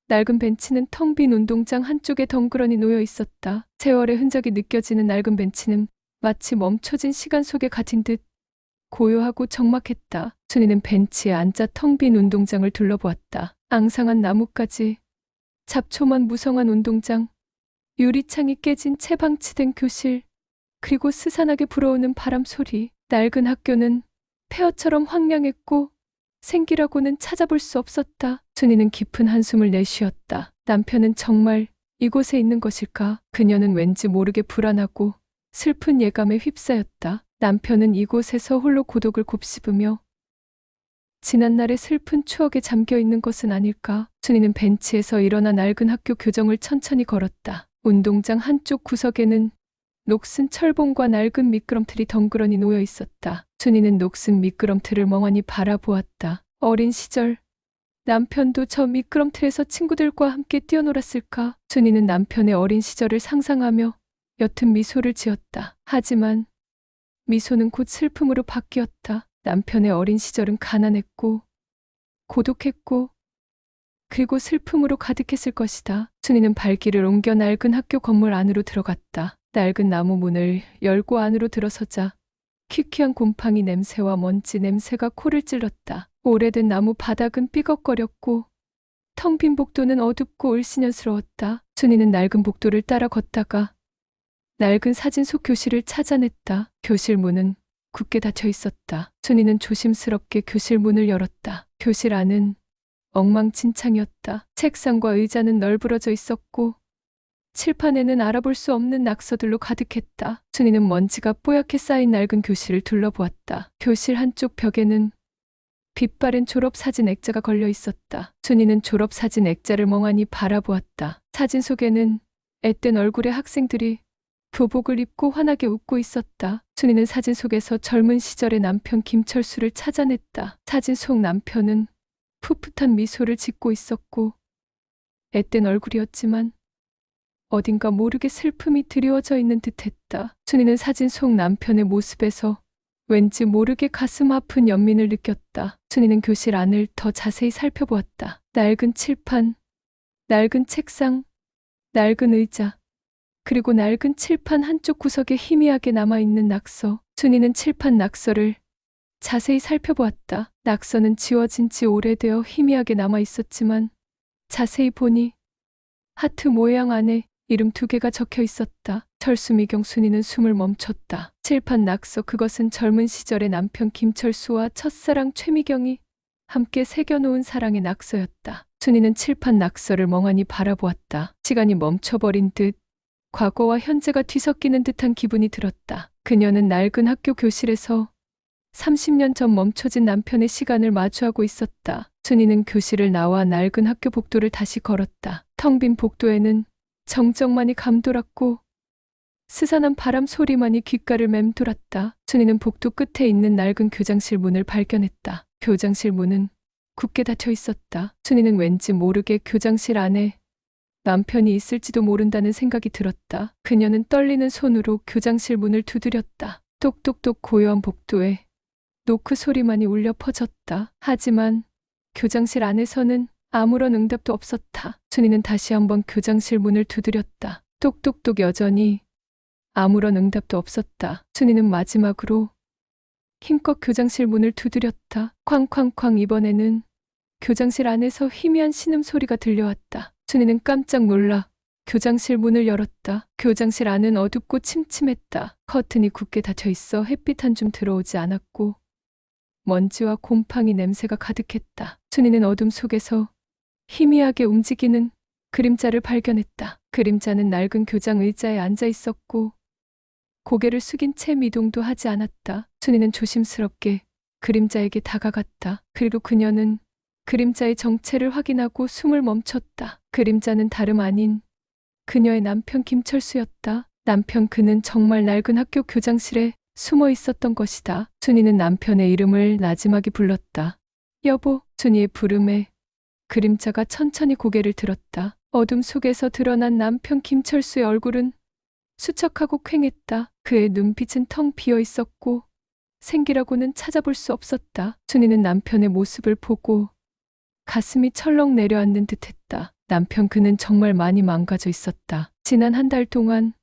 낡은 벤치는 텅 빈 운동장 한쪽에 덩그러니 놓여 있었다. 세월의 흔적이 느껴지는 낡은 벤치는 마치 멈춰진 시간 속에 갇힌 듯 고요하고 적막했다. 순이는 벤치에 앉아 텅 빈 운동장을 둘러보았다. 앙상한 나뭇가지, 잡초만 무성한 운동장, 유리창이 깨진 채 방치된 교실, 그리고 스산하게 불어오는 바람 소리. 낡은 학교는 폐허처럼 황량했고 생기라고는 찾아볼 수 없었다. 순이는 깊은 한숨을 내쉬었다. 남편은 정말 이곳에 있는 것일까? 그녀는 왠지 모르게 불안하고 슬픈 예감에 휩싸였다. 남편은 이곳에서 홀로 고독을 곱씹으며 지난날의 슬픈 추억에 잠겨 있는 것은 아닐까? 순이는 벤치에서 일어나 낡은 학교 교정을 천천히 걸었다. 운동장 한쪽 구석에는 녹슨 철봉과 낡은 미끄럼틀이 덩그러니 놓여 있었다. 순이는 녹슨 미끄럼틀을 멍하니 바라보았다. 어린 시절 남편도 저 미끄럼틀에서 친구들과 함께 뛰어놀았을까? 순이는 남편의 어린 시절을 상상하며 옅은 미소를 지었다. 하지만 미소는 곧 슬픔으로 바뀌었다. 남편의 어린 시절은 가난했고 고독했고 그리고 슬픔으로 가득했을 것이다. 순이는 발길을 옮겨 낡은 학교 건물 안으로 들어갔다. 낡은 나무 문을 열고 안으로 들어서자 퀴퀴한 곰팡이 냄새와 먼지 냄새가 코를 찔렀다. 오래된 나무 바닥은 삐걱거렸고 텅 빈 복도는 어둡고 을씨년스러웠다. 순이는 낡은 복도를 따라 걷다가 낡은 사진 속 교실을 찾아냈다. 교실 문은 굳게 닫혀 있었다. 순이는 조심스럽게 교실 문을 열었다. 교실 안은 엉망진창이었다. 책상과 의자는 널브러져 있었고 칠판에는 알아볼 수 없는 낙서들로 가득했다. 순이는 먼지가 뽀얗게 쌓인 낡은 교실을 둘러보았다. 교실 한쪽 벽에는 빛바랜 졸업사진 액자가 걸려 있었다. 순이는 졸업사진 액자를 멍하니 바라보았다. 사진 속에는 앳된 얼굴의 학생들이 교복을 입고 환하게 웃고 있었다. 순이는 사진 속에서 젊은 시절의 남편 김철수를 찾아냈다. 사진 속 남편은 풋풋한 미소를 짓고 있었고 앳된 얼굴이었지만 어딘가 모르게 슬픔이 드리워져 있는 듯했다. 순이는 사진 속 남편의 모습에서 왠지 모르게 가슴 아픈 연민을 느꼈다. 순이는 교실 안을 더 자세히 살펴보았다. 낡은 칠판, 낡은 책상, 낡은 의자, 그리고 낡은 칠판 한쪽 구석에 희미하게 남아있는 낙서. 순이는 칠판 낙서를 자세히 살펴보았다. 낙서는 지워진 지 오래되어 희미하게 남아있었지만 자세히 보니 하트 모양 안에 이름 2개가 적혀 있었다. 철수, 미경. 순이는 숨을 멈췄다. 칠판 낙서, 그것은 젊은 시절의 남편 김철수와 첫사랑 최미경이 함께 새겨놓은 사랑의 낙서였다. 순이는 칠판 낙서를 멍하니 바라보았다. 시간이 멈춰버린 듯 과거와 현재가 뒤섞이는 듯한 기분이 들었다. 그녀는 낡은 학교 교실에서 30년 전 멈춰진 남편의 시간을 마주하고 있었다. 순이는 교실을 나와 낡은 학교 복도를 다시 걸었다. 텅 빈 복도에는 정적만이 감돌았고 스산한 바람 소리만이 귓가를 맴돌았다. 순이는 복도 끝에 있는 낡은 교장실 문을 발견했다. 교장실 문은 굳게 닫혀 있었다. 순이는 왠지 모르게 교장실 안에 남편이 있을지도 모른다는 생각이 들었다. 그녀는 떨리는 손으로 교장실 문을 두드렸다. 똑똑똑. 고요한 복도에 노크 소리만이 울려 퍼졌다. 하지만 교장실 안에서는 아무런 응답도 없었다. 순이는 다시 한번 교장실 문을 두드렸다. 똑똑똑. 여전히 아무런 응답도 없었다. 순이는 마지막으로 힘껏 교장실 문을 두드렸다. 쾅쾅쾅. 이번에는 교장실 안에서 희미한 신음소리가 들려왔다. 순이는 깜짝 놀라 교장실 문을 열었다. 교장실 안은 어둡고 침침했다. 커튼이 굳게 닫혀 있어 햇빛 한 줌 들어오지 않았고 먼지와 곰팡이 냄새가 가득했다. 순이는 어둠 속에서 희미하게 움직이는 그림자를 발견했다. 그림자는 낡은 교장 의자에 앉아 있었고 고개를 숙인 채 미동도 하지 않았다. 순이는 조심스럽게 그림자에게 다가갔다. 그리고 그녀는 그림자의 정체를 확인하고 숨을 멈췄다. 그림자는 다름 아닌 그녀의 남편 김철수였다. 남편, 그는 정말 낡은 학교 교장실에 숨어 있었던 것이다. 순이는 남편의 이름을 나지막이 불렀다. 여보. 순이의 부름에 그림자가 천천히 고개를 들었다. 어둠 속에서 드러난 남편 김철수의 얼굴은 수척하고 퀭했다. 그의 눈빛은 텅 비어 있었고 생기라고는 찾아볼 수 없었다. 순이는 남편의 모습을 보고 가슴이 철렁 내려앉는 듯했다. 남편, 그는 정말 많이 망가져 있었다. 지난 한 달 동안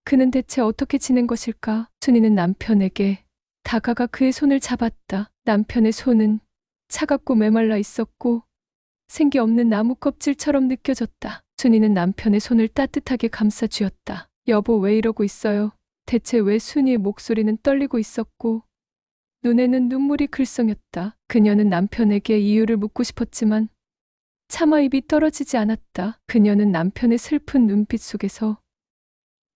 그는 대체 어떻게 지낸 것일까? 순이는 남편에게 다가가 그의 손을 잡았다. 남편의 손은 차갑고 메말라 있었고 생기 없는 나무 껍질처럼 느껴졌다. 순이는 남편의 손을 따뜻하게 감싸 쥐었다. 여보, 왜 이러고 있어요? 대체 왜? 순이의 목소리는 떨리고 있었고 눈에는 눈물이 글썽였다. 그녀는 남편에게 이유를 묻고 싶었지만 차마 입이 떨어지지 않았다. 그녀는 남편의 슬픈 눈빛 속에서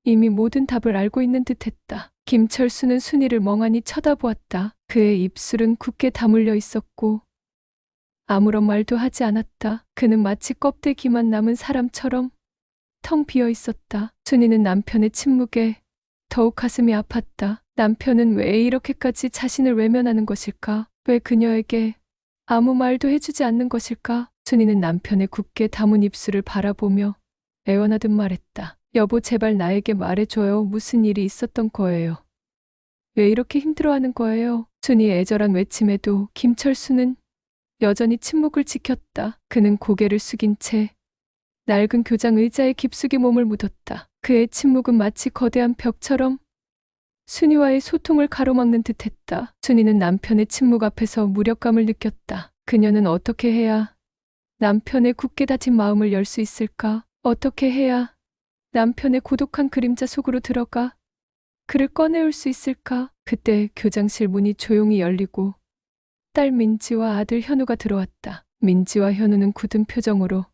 이미 모든 답을 알고 있는 듯했다. 김철수는 순이를 멍하니 쳐다보았다. 그의 입술은 굳게 다물려 있었고 아무런 말도 하지 않았다. 그는 마치 껍데기만 남은 사람처럼 텅 비어 있었다. 순이는 남편의 침묵에 더욱 가슴이 아팠다. 남편은 왜 이렇게까지 자신을 외면하는 것일까? 왜 그녀에게 아무 말도 해주지 않는 것일까? 순이는 남편의 굳게 담은 입술을 바라보며 애원하듯 말했다. 여보, 제발 나에게 말해줘요. 무슨 일이 있었던 거예요? 왜 이렇게 힘들어하는 거예요? 순이의 애절한 외침에도 김철수는 여전히 침묵을 지켰다. 그는 고개를 숙인 채 낡은 교장 의자에 깊숙이 몸을 묻었다. 그의 침묵은 마치 거대한 벽처럼 순이와의 소통을 가로막는 듯했다. 순이는 남편의 침묵 앞에서 무력감을 느꼈다. 그녀는 어떻게 해야 남편의 굳게 닫힌 마음을 열 수 있을까? 어떻게 해야 남편의 고독한 그림자 속으로 들어가 그를 꺼내올 수 있을까? 그때 교장실 문이 조용히 열리고 딸 민지와 아들 현우가 들어왔다. 민지와 현우는 굳은 표정으로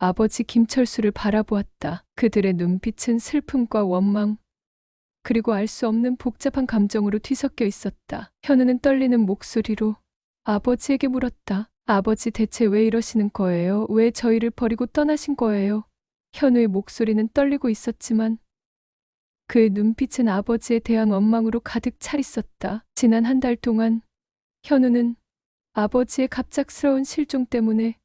아버지 김철수를 바라보았다. 그들의 눈빛은 슬픔과 원망, 그리고 알 수 없는 복잡한 감정으로 뒤섞여 있었다. 현우는 떨리는 목소리로 아버지에게 물었다. 아버지 대체 왜 이러시는 거예요? 왜 저희를 버리고 떠나신 거예요? 현우의 목소리는 떨리고 있었지만 그의 눈빛은 아버지에 대한 원망으로 가득 차 있었다. 지난 한 달 동안 현우는 아버지의 갑작스러운 실종 때문에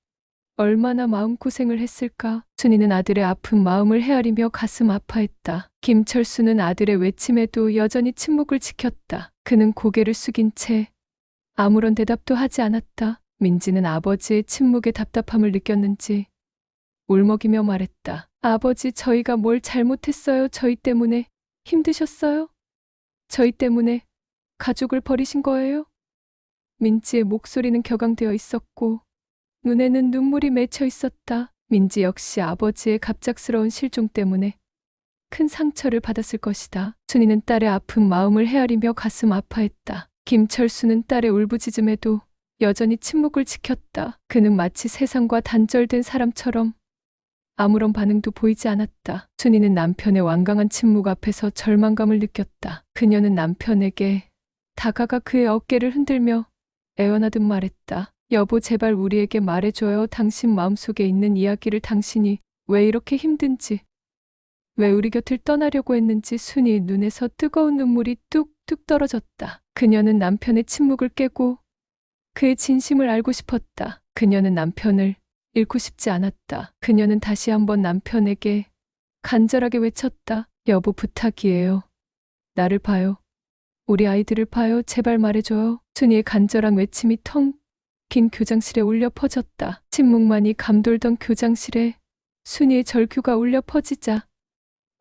얼마나 마음고생을 했을까. 순이는 아들의 아픈 마음을 헤아리며 가슴 아파했다. 김철수는 아들의 외침에도 여전히 침묵을 지켰다. 그는 고개를 숙인 채 아무런 대답도 하지 않았다. 민지는 아버지의 침묵에 답답함을 느꼈는지 울먹이며 말했다. 아버지, 저희가 뭘 잘못했어요? 저희 때문에 힘드셨어요? 저희 때문에 가족을 버리신 거예요? 민지의 목소리는 격앙되어 있었고 눈에는 눈물이 맺혀 있었다. 민지 역시 아버지의 갑작스러운 실종 때문에 큰 상처를 받았을 것이다. 순이는 딸의 아픈 마음을 헤아리며 가슴 아파했다. 김철수는 딸의 울부짖음에도 여전히 침묵을 지켰다. 그는 마치 세상과 단절된 사람처럼 아무런 반응도 보이지 않았다. 순이는 남편의 완강한 침묵 앞에서 절망감을 느꼈다. 그녀는 남편에게 다가가 그의 어깨를 흔들며 애원하듯 말했다. 여보, 제발 우리에게 말해줘요. 당신 마음속에 있는 이야기를, 당신이 왜 이렇게 힘든지, 왜 우리 곁을 떠나려고 했는지. 순이 눈에서 뜨거운 눈물이 뚝뚝 떨어졌다. 그녀는 남편의 침묵을 깨고 그의 진심을 알고 싶었다. 그녀는 남편을 잃고 싶지 않았다. 그녀는 다시 한번 남편에게 간절하게 외쳤다. 여보, 부탁이에요. 나를 봐요. 우리 아이들을 봐요. 제발 말해줘요. 순이의 간절한 외침이 텅 긴 교장실에 울려 퍼졌다. 침묵만이 감돌던 교장실에 순이의 절규가 울려 퍼지자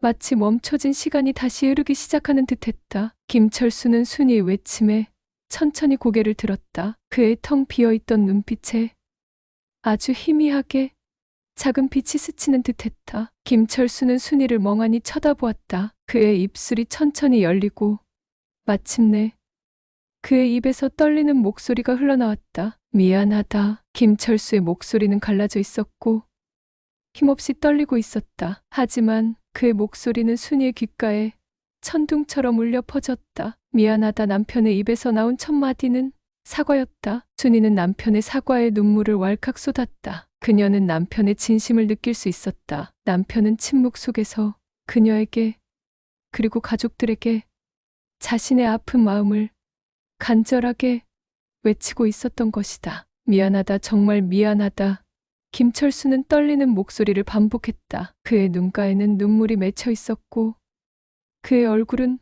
마치 멈춰진 시간이 다시 흐르기 시작하는 듯했다. 김철수는 순이의 외침에 천천히 고개를 들었다. 그의 텅 비어있던 눈빛에 아주 희미하게 작은 빛이 스치는 듯했다. 김철수는 순이를 멍하니 쳐다보았다. 그의 입술이 천천히 열리고 마침내 그의 입에서 떨리는 목소리가 흘러나왔다. 미안하다. 김철수의 목소리는 갈라져 있었고 힘없이 떨리고 있었다. 하지만 그의 목소리는 순이의 귓가에 천둥처럼 울려 퍼졌다. 미안하다. 남편의 입에서 나온 첫 마디는 사과였다. 순이는 남편의 사과에 눈물을 왈칵 쏟았다. 그녀는 남편의 진심을 느낄 수 있었다. 남편은 침묵 속에서 그녀에게 그리고 가족들에게 자신의 아픈 마음을 간절하게 외치고 있었던 것이다. 미안하다. 정말 미안하다. 김철수는 떨리는 목소리를 반복했다. 그의 눈가에는 눈물이 맺혀 있었고 그의 얼굴은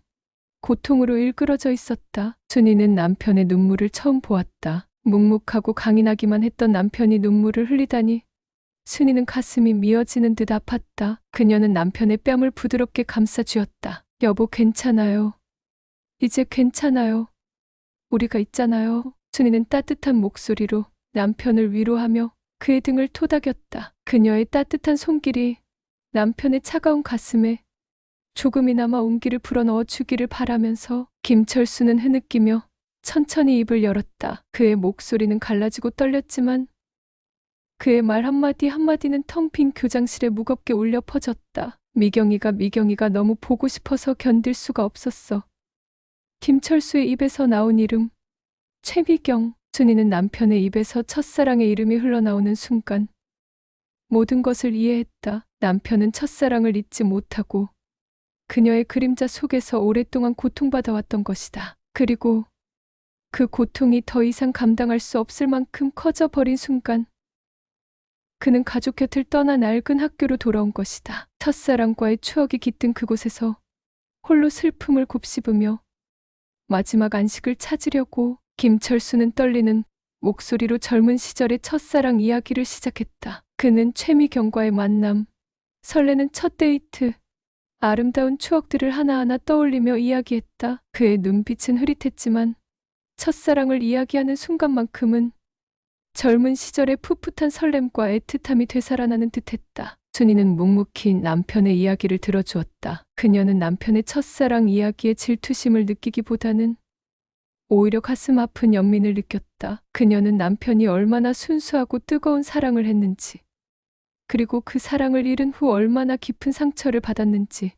고통으로 일그러져 있었다. 순이는 남편의 눈물을 처음 보았다. 묵묵하고 강인하기만 했던 남편이 눈물을 흘리다니 순이는 가슴이 미어지는 듯 아팠다. 그녀는 남편의 뺨을 부드럽게 감싸 쥐었다. 여보, 괜찮아요. 이제 괜찮아요. 우리가 있잖아요. 순이는 따뜻한 목소리로 남편을 위로하며 그의 등을 토닥였다. 그녀의 따뜻한 손길이 남편의 차가운 가슴에 조금이나마 온기를 불어넣어 주기를 바라면서 김철수는 흐느끼며 천천히 입을 열었다. 그의 목소리는 갈라지고 떨렸지만 그의 말 한마디 한마디는 텅 빈 교장실에 무겁게 울려 퍼졌다. 미경이가 너무 보고 싶어서 견딜 수가 없었어. 김철수의 입에서 나온 이름, 최미경. 순이는 남편의 입에서 첫사랑의 이름이 흘러나오는 순간 모든 것을 이해했다. 남편은 첫사랑을 잊지 못하고 그녀의 그림자 속에서 오랫동안 고통받아왔던 것이다. 그리고 그 고통이 더 이상 감당할 수 없을 만큼 커져버린 순간 그는 가족 곁을 떠나 낡은 학교로 돌아온 것이다. 첫사랑과의 추억이 깃든 그곳에서 홀로 슬픔을 곱씹으며 마지막 안식을 찾으려고 김철수는 떨리는 목소리로 젊은 시절의 첫사랑 이야기를 시작했다. 그는 최미경과의 만남, 설레는 첫 데이트, 아름다운 추억들을 하나하나 떠올리며 이야기했다. 그의 눈빛은 흐릿했지만 첫사랑을 이야기하는 순간만큼은 젊은 시절의 풋풋한 설렘과 애틋함이 되살아나는 듯했다. 순이는 묵묵히 남편의 이야기를 들어주었다. 그녀는 남편의 첫사랑 이야기에 질투심을 느끼기보다는 오히려 가슴 아픈 연민을 느꼈다. 그녀는 남편이 얼마나 순수하고 뜨거운 사랑을 했는지, 그리고 그 사랑을 잃은 후 얼마나 깊은 상처를 받았는지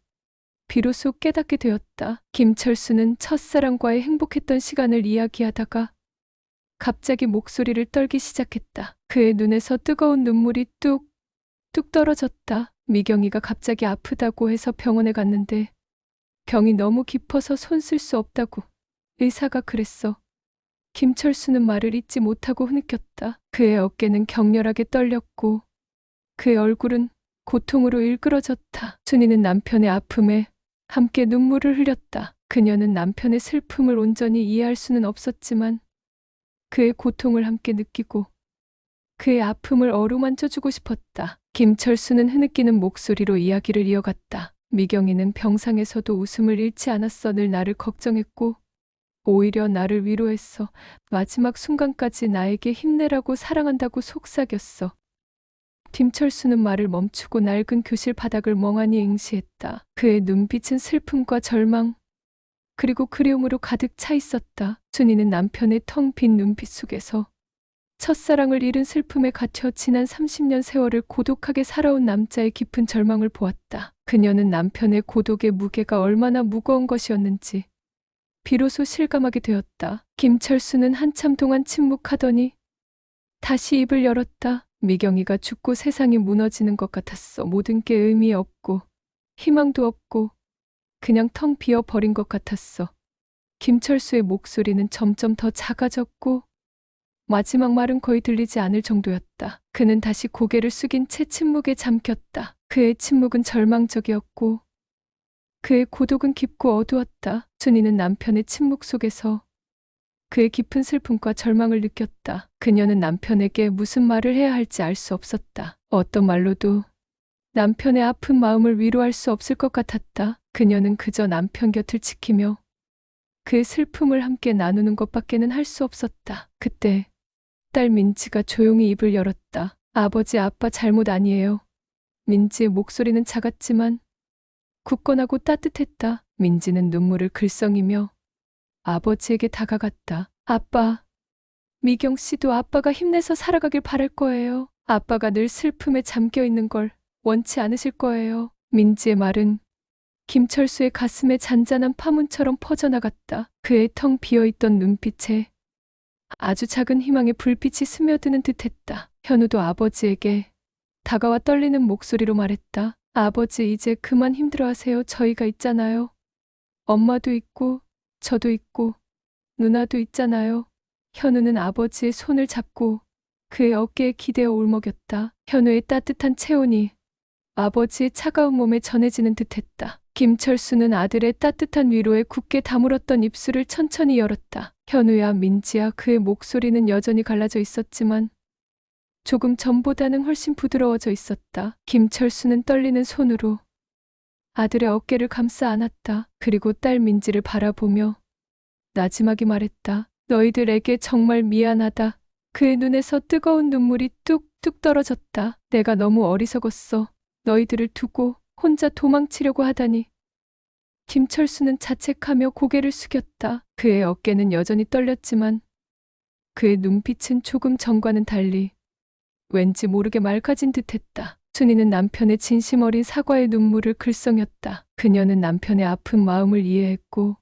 비로소 깨닫게 되었다. 김철수는 첫사랑과의 행복했던 시간을 이야기하다가 갑자기 목소리를 떨기 시작했다. 그의 눈에서 뜨거운 눈물이 뚝뚝 떨어졌다. 미경이가 갑자기 아프다고 해서 병원에 갔는데 병이 너무 깊어서 손 쓸 수 없다고 의사가 그랬어. 김철수는 말을 잇지 못하고 흐느꼈다. 그의 어깨는 격렬하게 떨렸고 그의 얼굴은 고통으로 일그러졌다. 순이는 남편의 아픔에 함께 눈물을 흘렸다. 그녀는 남편의 슬픔을 온전히 이해할 수는 없었지만 그의 고통을 함께 느끼고 그의 아픔을 어루만져주고 싶었다. 김철수는 흐느끼는 목소리로 이야기를 이어갔다. 미경이는 병상에서도 웃음을 잃지 않았어. 늘 나를 걱정했고 오히려 나를 위로했어. 마지막 순간까지 나에게 힘내라고 사랑한다고 속삭였어. 김철수는 말을 멈추고 낡은 교실 바닥을 멍하니 응시했다. 그의 눈빛은 슬픔과 절망 그리고 그리움으로 가득 차 있었다. 순이는 남편의 텅 빈 눈빛 속에서 첫사랑을 잃은 슬픔에 갇혀 지난 30년 세월을 고독하게 살아온 남자의 깊은 절망을 보았다. 그녀는 남편의 고독의 무게가 얼마나 무거운 것이었는지 비로소 실감하게 되었다. 김철수는 한참 동안 침묵하더니 다시 입을 열었다. 미경이가 죽고 세상이 무너지는 것 같았어. 모든 게 의미 없고 희망도 없고 그냥 텅 비어 버린 것 같았어. 김철수의 목소리는 점점 더 작아졌고 마지막 말은 거의 들리지 않을 정도였다. 그는 다시 고개를 숙인 채 침묵에 잠겼다. 그의 침묵은 절망적이었고 그의 고독은 깊고 어두웠다. 순이는 남편의 침묵 속에서 그의 깊은 슬픔과 절망을 느꼈다. 그녀는 남편에게 무슨 말을 해야 할지 알 수 없었다. 어떤 말로도 남편의 아픈 마음을 위로할 수 없을 것 같았다. 그녀는 그저 남편 곁을 지키며 그의 슬픔을 함께 나누는 것밖에는 할 수 없었다. 그때 딸 민지가 조용히 입을 열었다. 아버지, 아빠 잘못 아니에요. 민지의 목소리는 작았지만 굳건하고 따뜻했다. 민지는 눈물을 글썽이며 아버지에게 다가갔다. 아빠, 미경 씨도 아빠가 힘내서 살아가길 바랄 거예요. 아빠가 늘 슬픔에 잠겨 있는 걸 원치 않으실 거예요. 민지의 말은 김철수의 가슴에 잔잔한 파문처럼 퍼져나갔다. 그의 텅 비어있던 눈빛에 아주 작은 희망의 불빛이 스며드는 듯했다. 현우도 아버지에게 다가와 떨리는 목소리로 말했다. 아버지, 이제 그만 힘들어하세요. 저희가 있잖아요. 엄마도 있고 저도 있고 누나도 있잖아요. 현우는 아버지의 손을 잡고 그의 어깨에 기대어 울먹였다. 현우의 따뜻한 체온이 아버지의 차가운 몸에 전해지는 듯했다. 김철수는 아들의 따뜻한 위로에 굳게 다물었던 입술을 천천히 열었다. 현우야, 민지야. 그의 목소리는 여전히 갈라져 있었지만 조금 전보다는 훨씬 부드러워져 있었다. 김철수는 떨리는 손으로 아들의 어깨를 감싸 안았다. 그리고 딸 민지를 바라보며 나지막이 말했다. 너희들에게 정말 미안하다. 그의 눈에서 뜨거운 눈물이 뚝뚝 떨어졌다. 내가 너무 어리석었어. 너희들을 두고 혼자 도망치려고 하다니. 김철수는 자책하며 고개를 숙였다. 그의 어깨는 여전히 떨렸지만 그의 눈빛은 조금 전과는 달리 왠지 모르게 맑아진 듯했다. 순이는 남편의 진심 어린 사과의 눈물을 글썽였다. 그녀는 남편의 아픈 마음을 이해했고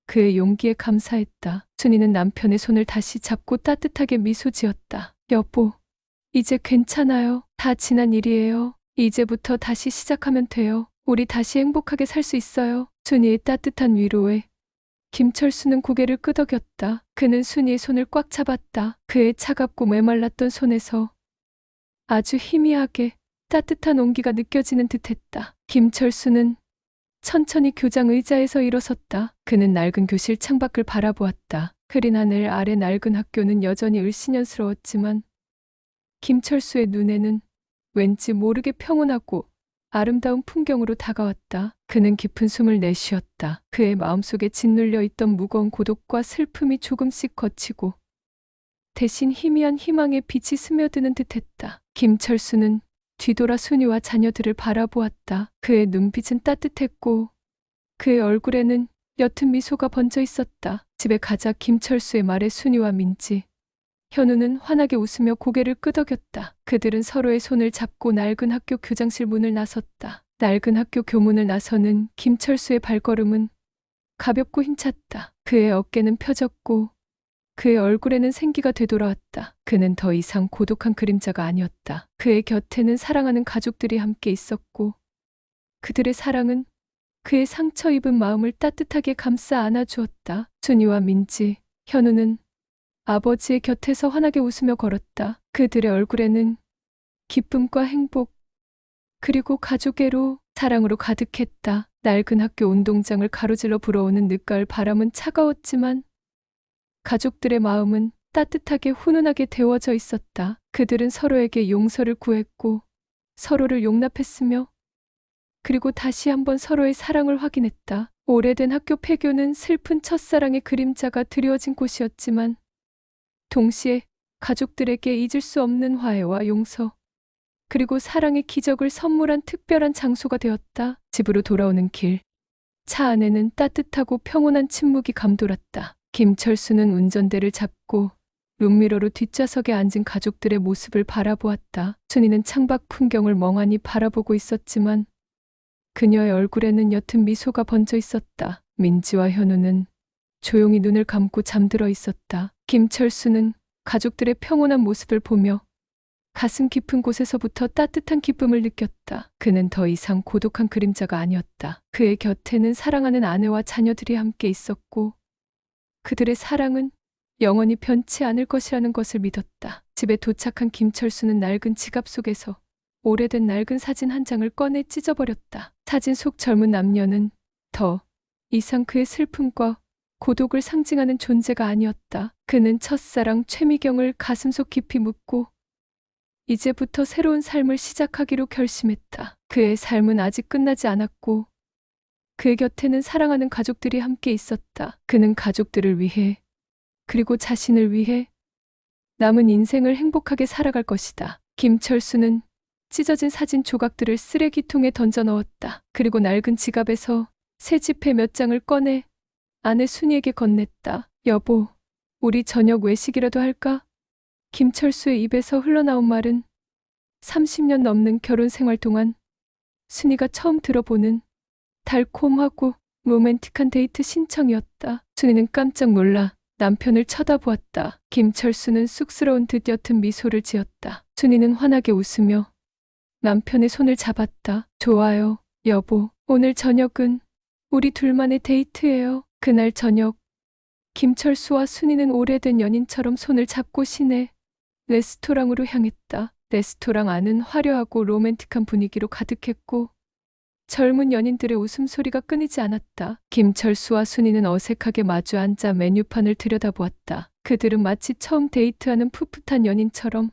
그의 용기에 감사했다. 순이는 남편의 손을 다시 잡고 따뜻하게 미소 지었다. 여보, 이제 괜찮아요. 다 지난 일이에요. 이제부터 다시 시작하면 돼요. 우리 다시 행복하게 살 수 있어요. 순이의 따뜻한 위로에 김철수는 고개를 끄덕였다. 그는 순이의 손을 꽉 잡았다. 그의 차갑고 메말랐던 손에서 아주 희미하게 따뜻한 온기가 느껴지는 듯했다. 김철수는 천천히 교장 의자에서 일어섰다. 그는 낡은 교실 창밖을 바라보았다. 흐린 하늘 아래 낡은 학교는 여전히 을씨년스러웠지만 김철수의 눈에는 왠지 모르게 평온하고 아름다운 풍경으로 다가왔다. 그는 깊은 숨을 내쉬었다. 그의 마음속에 짓눌려 있던 무거운 고독과 슬픔이 조금씩 걷히고 대신 희미한 희망의 빛이 스며드는 듯했다. 김철수는 뒤돌아 순이와 자녀들을 바라보았다. 그의 눈빛은 따뜻했고 그의 얼굴에는 옅은 미소가 번져 있었다. 집에 가자 김철수의 말에 순이와 민지 현우는 환하게 웃으며 고개를 끄덕였다. 그들은 서로의 손을 잡고 낡은 학교 교장실 문을 나섰다. 낡은 학교 교문을 나서는 김철수의 발걸음은 가볍고 힘찼다. 그의 어깨는 펴졌고 그의 얼굴에는 생기가 되돌아왔다. 그는 더 이상 고독한 그림자가 아니었다. 그의 곁에는 사랑하는 가족들이 함께 있었고 그들의 사랑은 그의 상처 입은 마음을 따뜻하게 감싸 안아주었다. 순이와 민지, 현우는 아버지의 곁에서 환하게 웃으며 걸었다. 그들의 얼굴에는 기쁨과 행복, 그리고 가족애로 사랑으로 가득했다. 낡은 학교 운동장을 가로질러 불어오는 늦가을 바람은 차가웠지만 가족들의 마음은 따뜻하게 훈훈하게 데워져 있었다. 그들은 서로에게 용서를 구했고 서로를 용납했으며 그리고 다시 한번 서로의 사랑을 확인했다. 오래된 학교 폐교는 슬픈 첫사랑의 그림자가 드리워진 곳이었지만 동시에 가족들에게 잊을 수 없는 화해와 용서 그리고 사랑의 기적을 선물한 특별한 장소가 되었다. 집으로 돌아오는 길. 차 안에는 따뜻하고 평온한 침묵이 감돌았다. 김철수는 운전대를 잡고 룸미러로 뒷좌석에 앉은 가족들의 모습을 바라보았다. 순이는 창밖 풍경을 멍하니 바라보고 있었지만 그녀의 얼굴에는 옅은 미소가 번져 있었다. 민지와 현우는 조용히 눈을 감고 잠들어 있었다. 김철수는 가족들의 평온한 모습을 보며 가슴 깊은 곳에서부터 따뜻한 기쁨을 느꼈다. 그는 더 이상 고독한 그림자가 아니었다. 그의 곁에는 사랑하는 아내와 자녀들이 함께 있었고 그들의 사랑은 영원히 변치 않을 것이라는 것을 믿었다. 집에 도착한 김철수는 낡은 지갑 속에서 오래된 낡은 사진 한 장을 꺼내 찢어버렸다. 사진 속 젊은 남녀는 더 이상 그의 슬픔과 고독을 상징하는 존재가 아니었다. 그는 첫사랑 최미경을 가슴속 깊이 묻고 이제부터 새로운 삶을 시작하기로 결심했다. 그의 삶은 아직 끝나지 않았고 그의 곁에는 사랑하는 가족들이 함께 있었다. 그는 가족들을 위해 그리고 자신을 위해 남은 인생을 행복하게 살아갈 것이다. 김철수는 찢어진 사진 조각들을 쓰레기통에 던져 넣었다. 그리고 낡은 지갑에서 새 지폐 몇 장을 꺼내 아내 순이에게 건넸다. 여보, 우리 저녁 외식이라도 할까? 김철수의 입에서 흘러나온 말은 30년 넘는 결혼 생활 동안 순이가 처음 들어보는 달콤하고 로맨틱한 데이트 신청이었다. 순이는 깜짝 놀라 남편을 쳐다보았다. 김철수는 쑥스러운 듯 옅은 미소를 지었다. 순이는 환하게 웃으며 남편의 손을 잡았다. 좋아요, 여보. 오늘 저녁은 우리 둘만의 데이트예요. 그날 저녁 김철수와 순이는 오래된 연인처럼 손을 잡고 시내 레스토랑으로 향했다. 레스토랑 안은 화려하고 로맨틱한 분위기로 가득했고 젊은 연인들의 웃음소리가 끊이지 않았다. 김철수와 순이는 어색하게 마주 앉아 메뉴판을 들여다보았다. 그들은 마치 처음 데이트하는 풋풋한 연인처럼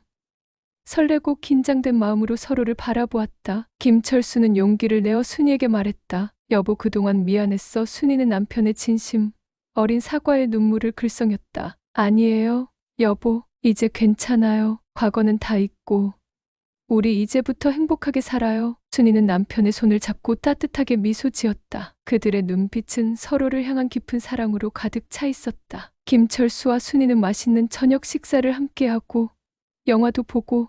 설레고 긴장된 마음으로 서로를 바라보았다. 김철수는 용기를 내어 순이에게 말했다. 여보, 그동안 미안했어. 순이는 남편의 진심 어린 사과의 눈물을 글썽였다. 아니에요, 여보. 이제 괜찮아요. 과거는 다 잊고 우리 이제부터 행복하게 살아요. 순이는 남편의 손을 잡고 따뜻하게 미소 지었다. 그들의 눈빛은 서로를 향한 깊은 사랑으로 가득 차 있었다. 김철수와 순이는 맛있는 저녁 식사를 함께하고 영화도 보고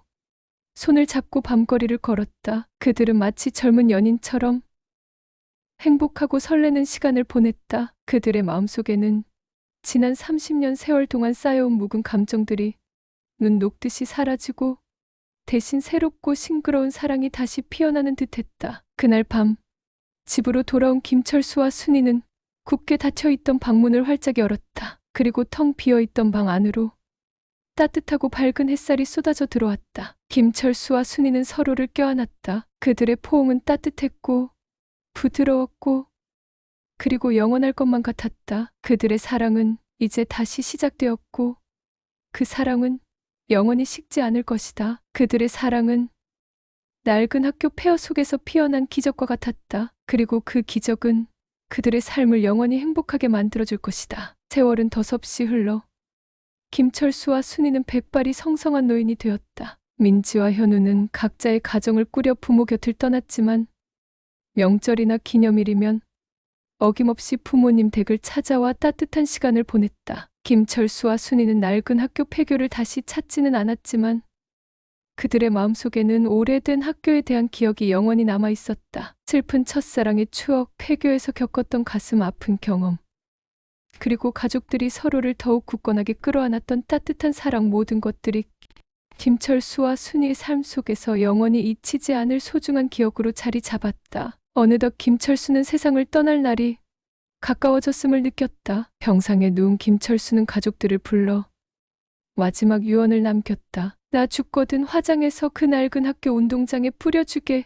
손을 잡고 밤거리를 걸었다. 그들은 마치 젊은 연인처럼 행복하고 설레는 시간을 보냈다. 그들의 마음속에는 지난 30년 세월 동안 쌓여온 묵은 감정들이 눈 녹듯이 사라지고 대신 새롭고 싱그러운 사랑이 다시 피어나는 듯했다. 그날 밤 집으로 돌아온 김철수와 순이는 굳게 닫혀있던 방문을 활짝 열었다. 그리고 텅 비어있던 방 안으로 따뜻하고 밝은 햇살이 쏟아져 들어왔다. 김철수와 순이는 서로를 껴안았다. 그들의 포옹은 따뜻했고 부드러웠고 그리고 영원할 것만 같았다. 그들의 사랑은 이제 다시 시작되었고 그 사랑은 영원히 식지 않을 것이다. 그들의 사랑은 낡은 학교 폐허 속에서 피어난 기적과 같았다. 그리고 그 기적은 그들의 삶을 영원히 행복하게 만들어줄 것이다. 세월은 더섭시 흘러 김철수와 순이는 백발이 성성한 노인이 되었다. 민지와 현우는 각자의 가정을 꾸려 부모 곁을 떠났지만 명절이나 기념일이면 어김없이 부모님 댁을 찾아와 따뜻한 시간을 보냈다. 김철수와 순이는 낡은 학교 폐교를 다시 찾지는 않았지만 그들의 마음속에는 오래된 학교에 대한 기억이 영원히 남아 있었다. 슬픈 첫사랑의 추억, 폐교에서 겪었던 가슴 아픈 경험, 그리고 가족들이 서로를 더욱 굳건하게 끌어안았던 따뜻한 사랑, 모든 것들이 김철수와 순이의 삶 속에서 영원히 잊히지 않을 소중한 기억으로 자리 잡았다. 어느덧 김철수는 세상을 떠날 날이 가까워졌음을 느꼈다. 병상에 누운 김철수는 가족들을 불러 마지막 유언을 남겼다. 나 죽거든 화장해서 그 낡은 학교 운동장에 뿌려주게.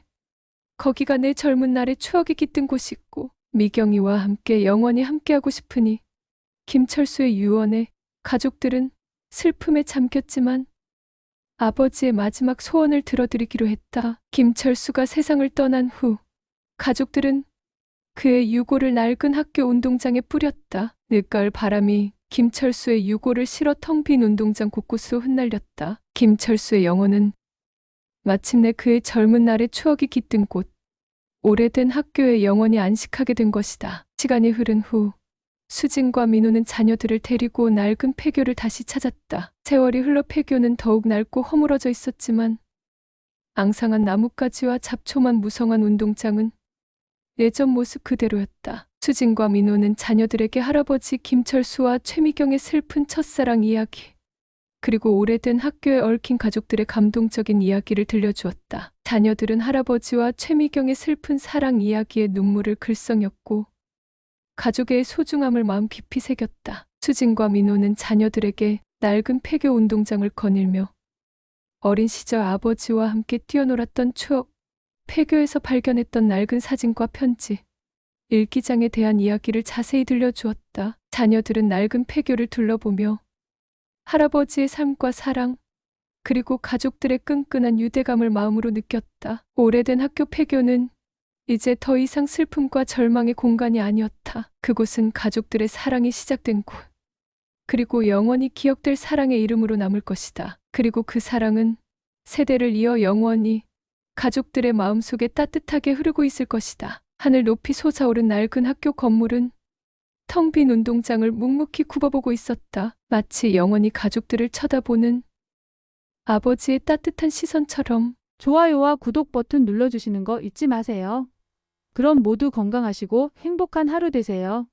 거기가 내 젊은 날의 추억이 깃든 곳이고 미경이와 함께 영원히 함께하고 싶으니. 김철수의 유언에 가족들은 슬픔에 잠겼지만 아버지의 마지막 소원을 들어드리기로 했다. 김철수가 세상을 떠난 후 가족들은 그의 유골을 낡은 학교 운동장에 뿌렸다. 늦가을 바람이 김철수의 유골을 실어 텅 빈 운동장 곳곳으로 흩날렸다. 김철수의 영혼은 마침내 그의 젊은 날의 추억이 깃든 곳, 오래된 학교에 영원히 안식하게 된 것이다. 시간이 흐른 후 수진과 민호는 자녀들을 데리고 낡은 폐교를 다시 찾았다. 세월이 흘러 폐교는 더욱 낡고 허물어져 있었지만 앙상한 나뭇가지와 잡초만 무성한 운동장은 예전 모습 그대로였다. 수진과 민호는 자녀들에게 할아버지 김철수와 최미경의 슬픈 첫사랑 이야기, 그리고 오래된 학교에 얽힌 가족들의 감동적인 이야기를 들려주었다. 자녀들은 할아버지와 최미경의 슬픈 사랑 이야기에 눈물을 글썽였고 가족의 소중함을 마음 깊이 새겼다. 수진과 민호는 자녀들에게 낡은 폐교 운동장을 거닐며 어린 시절 아버지와 함께 뛰어놀았던 추억, 폐교에서 발견했던 낡은 사진과 편지, 일기장에 대한 이야기를 자세히 들려주었다. 자녀들은 낡은 폐교를 둘러보며 할아버지의 삶과 사랑, 그리고 가족들의 끈끈한 유대감을 마음으로 느꼈다. 오래된 학교 폐교는 이제 더 이상 슬픔과 절망의 공간이 아니었다. 그곳은 가족들의 사랑이 시작된 곳, 그리고 영원히 기억될 사랑의 이름으로 남을 것이다. 그리고 그 사랑은 세대를 이어 영원히 가족들의 마음속에 따뜻하게 흐르고 있을 것이다. 하늘 높이 솟아오른 낡은 학교 건물은 텅 빈 운동장을 묵묵히 굽어보고 있었다. 마치 영원히 가족들을 쳐다보는 아버지의 따뜻한 시선처럼. 좋아요와 구독 버튼 눌러주시는 거 잊지 마세요. 그럼 모두 건강하시고 행복한 하루 되세요.